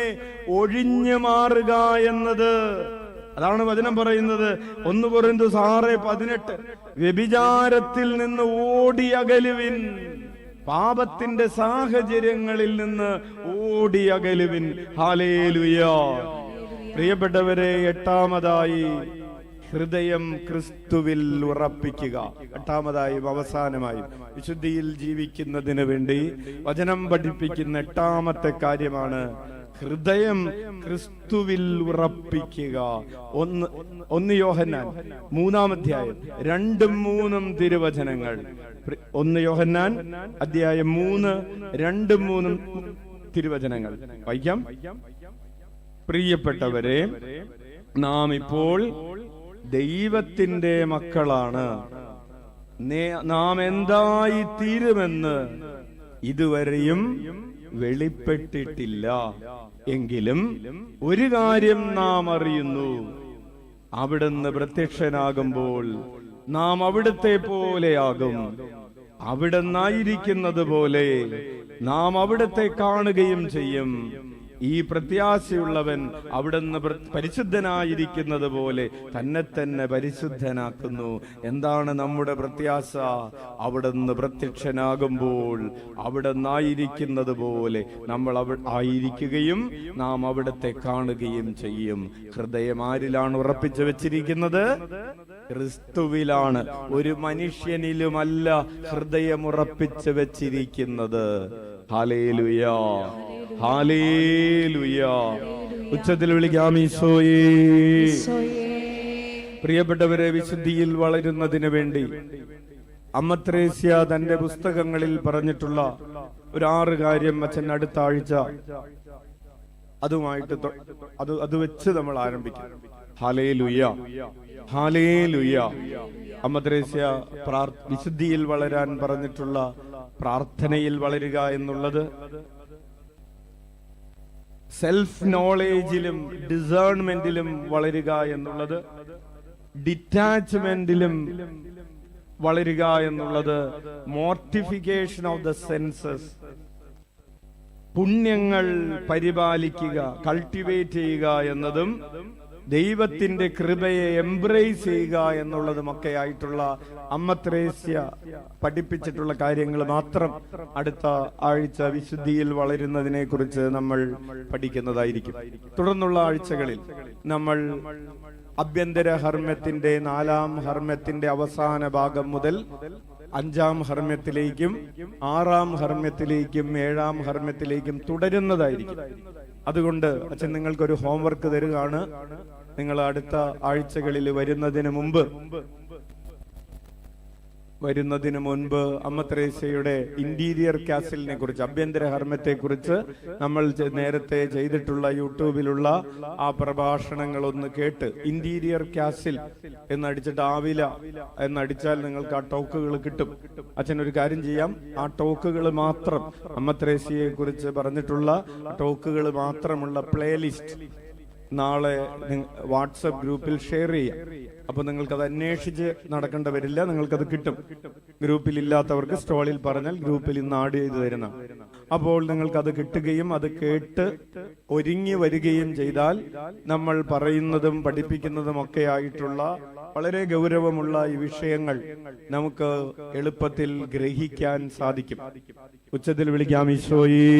Speaker 1: ഒഴിഞ്ഞു മാറുക എന്നത്, അതാണ് വചനം പറയുന്നത്. 1 കൊരിന്ത്യർ 6:18, വ്യഭിചാരത്തിൽ നിന്ന് ഓടി അകലുവിൻ. പാപത്തിന്റെ സാഹചര്യങ്ങളിൽ നിന്ന് ഓടി അകലുവിൻ. ഹല്ലേലൂയ. പ്രിയപ്പെട്ടവരെ, 8ാമതായി ഹൃദയം ക്രിസ്തുവിൽ ഉറപ്പിക്കുക. 8ാമതായും അവസാനമായും വിശുദ്ധിയിൽ ജീവിക്കുന്നതിന് വേണ്ടി വചനം പഠിപ്പിക്കുന്ന 8ാമത്തെ കാര്യമാണ് ഹൃദയം ക്രിസ്തുവിൽ ഉറപ്പിക്കുക. 1 യോഹന്നാൻ 3-ാം അധ്യായം 2ഉം 3ഉം തിരുവചനങ്ങൾ. 1 യോഹന്നാൻ അധ്യായം 3, 2ഉം 3ഉം തിരുവചനങ്ങൾ വായിക്കാം. പ്രിയപ്പെട്ടവരെ, നാം ഇപ്പോൾ ദൈവത്തിന്റെ മക്കളാണ്. നാം എന്തായി തീരുമെന്ന് ഇതുവരെയും വെളിപ്പെട്ടിട്ടില്ല. എങ്കിലും ഒരു കാര്യം നാം അറിയുന്നു, അവിടുന്ന് പ്രത്യക്ഷനാകുമ്പോൾ നാം അവിടുത്തെ പോലെയാകും. അവിടുന്നായിരിക്കുന്നത് പോലെ നാം അവിടുത്തെ കാണുകയും ചെയ്യും. ഈ പ്രത്യാശയുള്ളവൻ അവിടുന്ന് പരിശുദ്ധനായിരിക്കുന്നത് പോലെ തന്നെ തന്നെ പരിശുദ്ധനാക്കുന്നു. എന്താണ് നമ്മുടെ പ്രത്യാശ? അവിടുന്ന് പ്രത്യക്ഷനാകുമ്പോൾ അവിടുന്നായിരിക്കുന്നത് പോലെ നമ്മൾ ആയിരിക്കുകയും നാം അവിടുത്തെ കാണുകയും ചെയ്യും. ഹൃദയം ആരിലാണ് ഉറപ്പിച്ചു വെച്ചിരിക്കുന്നത്? ക്രിസ്തുവിലാണ്. ഒരു മനുഷ്യനിലുമല്ല ഹൃദയം ഉറപ്പിച്ചു വെച്ചിരിക്കുന്നത്. Hallelujah, hallelujah. ഉച്ചത്തിൽ വിളിക്കാം ഈശോയേ. പ്രിയപ്പെട്ടവരെ, വിശുദ്ധിയിൽ വളരുന്നതിന് വേണ്ടി അമ്മ ത്രേസ്യ തന്റെ പുസ്തകങ്ങളിൽ പറഞ്ഞിട്ടുള്ള ഒരു 6 കാര്യം അച്ഛൻ അടുത്ത ആഴ്ച അതുമായിട്ട് അത് വെച്ച് നമ്മൾ ആരംഭിക്കും. Hallelujah, hallelujah. അമ്മ ത്രേസ്യ വിശുദ്ധിയിൽ വളരാൻ പറഞ്ഞിട്ടുള്ള പ്രാർത്ഥനയിൽ വളരുക എന്നുള്ളത് സെൽഫ് നോളേജിലും ഡിസേൺമെന്റിലും വളരുക എന്നുള്ളത്, ഡിറ്റാച്ച്മെന്റിലും വളരുക എന്നുള്ളത്, മോർട്ടിഫിക്കേഷൻ ഓഫ് ദ സെൻസസ്, പുണ്യങ്ങൾ പരിപാലിക്കുക, കൾട്ടിവേറ്റ് ചെയ്യുക എന്നതും ദൈവത്തിന്റെ കൃപയെ എംബ്രേസ് ചെയ്യുക എന്നുള്ളതുമൊക്കെ ആയിട്ടുള്ള അമ്മ ത്രേസ്യ പഠിപ്പിച്ചിട്ടുള്ള കാര്യങ്ങൾ മാത്രം അടുത്ത ആഴ്ച വിശുദ്ധിയിൽ വളരുന്നതിനെ കുറിച്ച് നമ്മൾ പഠിക്കുന്നതായിരിക്കും. തുടർന്നുള്ള ആഴ്ചകളിൽ നമ്മൾ ആഭ്യന്തര ഹർമ്മ്യത്തിന്റെ 4ാം ഹർമ്മ്യത്തിന്റെ അവസാന ഭാഗം മുതൽ 5ാം ഹർമ്മ്യത്തിലേക്കും 6ാം ഹർമ്മ്യത്തിലേക്കും 7ാം ഹർമ്മ്യത്തിലേക്കും തുടരുന്നതായിരിക്കും. അതുകൊണ്ട് അച്ഛൻ നിങ്ങൾക്കൊരു ഹോംവർക്ക് തരുകയാണ്. നിങ്ങൾ അടുത്ത ആഴ്ചകളിൽ വരുന്നതിന് മുൻപ് അമ്മ ത്രേസ്യയുടെ ഇന്റീരിയർ കാസിലിനെ കുറിച്ച്, ആഭ്യന്തര ഹർമ്മ്യത്തെ കുറിച്ച് നമ്മൾ നേരത്തെ ചെയ്തിട്ടുള്ള യൂട്യൂബിലുള്ള ആ പ്രഭാഷണങ്ങൾ ഒന്ന് കേട്ട്, ഇന്റീരിയർ കാസിൽ എന്നടിച്ചിട്ട് ആവില എന്നടിച്ചാൽ നിങ്ങൾക്ക് ആ ടോക്കുകൾ കിട്ടും. അച്ഛൻ ഒരു കാര്യം ചെയ്യാം, ആ ടോക്കുകൾ മാത്രം, അമ്മ ത്രേസ്യയെ കുറിച്ച് പറഞ്ഞിട്ടുള്ള ടോക്കുകൾ മാത്രമുള്ള പ്ലേലിസ്റ്റ് നാളെ വാട്സപ്പ് ഗ്രൂപ്പിൽ ഷെയർ ചെയ്യാം. അപ്പൊ നിങ്ങൾക്കത് അന്വേഷിച്ച് നടക്കേണ്ട വരില്ല, നിങ്ങൾക്കത് കിട്ടും. ഗ്രൂപ്പിൽ ഇല്ലാത്തവർക്ക് സ്റ്റോളിൽ പറഞ്ഞാൽ ഗ്രൂപ്പിൽ ഇന്ന് ആഡ് ചെയ്തു തരുന്ന. അപ്പോൾ നിങ്ങൾക്കത് കിട്ടുകയും അത് കേട്ട് ഒരുങ്ങി വരികയും ചെയ്താൽ നമ്മൾ പറയുന്നതും പഠിപ്പിക്കുന്നതും ഒക്കെ ആയിട്ടുള്ള വളരെ ഗൗരവമുള്ള ഈ വിഷയങ്ങൾ നമുക്ക് എളുപ്പത്തിൽ ഗ്രഹിക്കാൻ സാധിക്കും. ഉച്ചത്തിൽ വിളിക്കാം ഈശോയേ.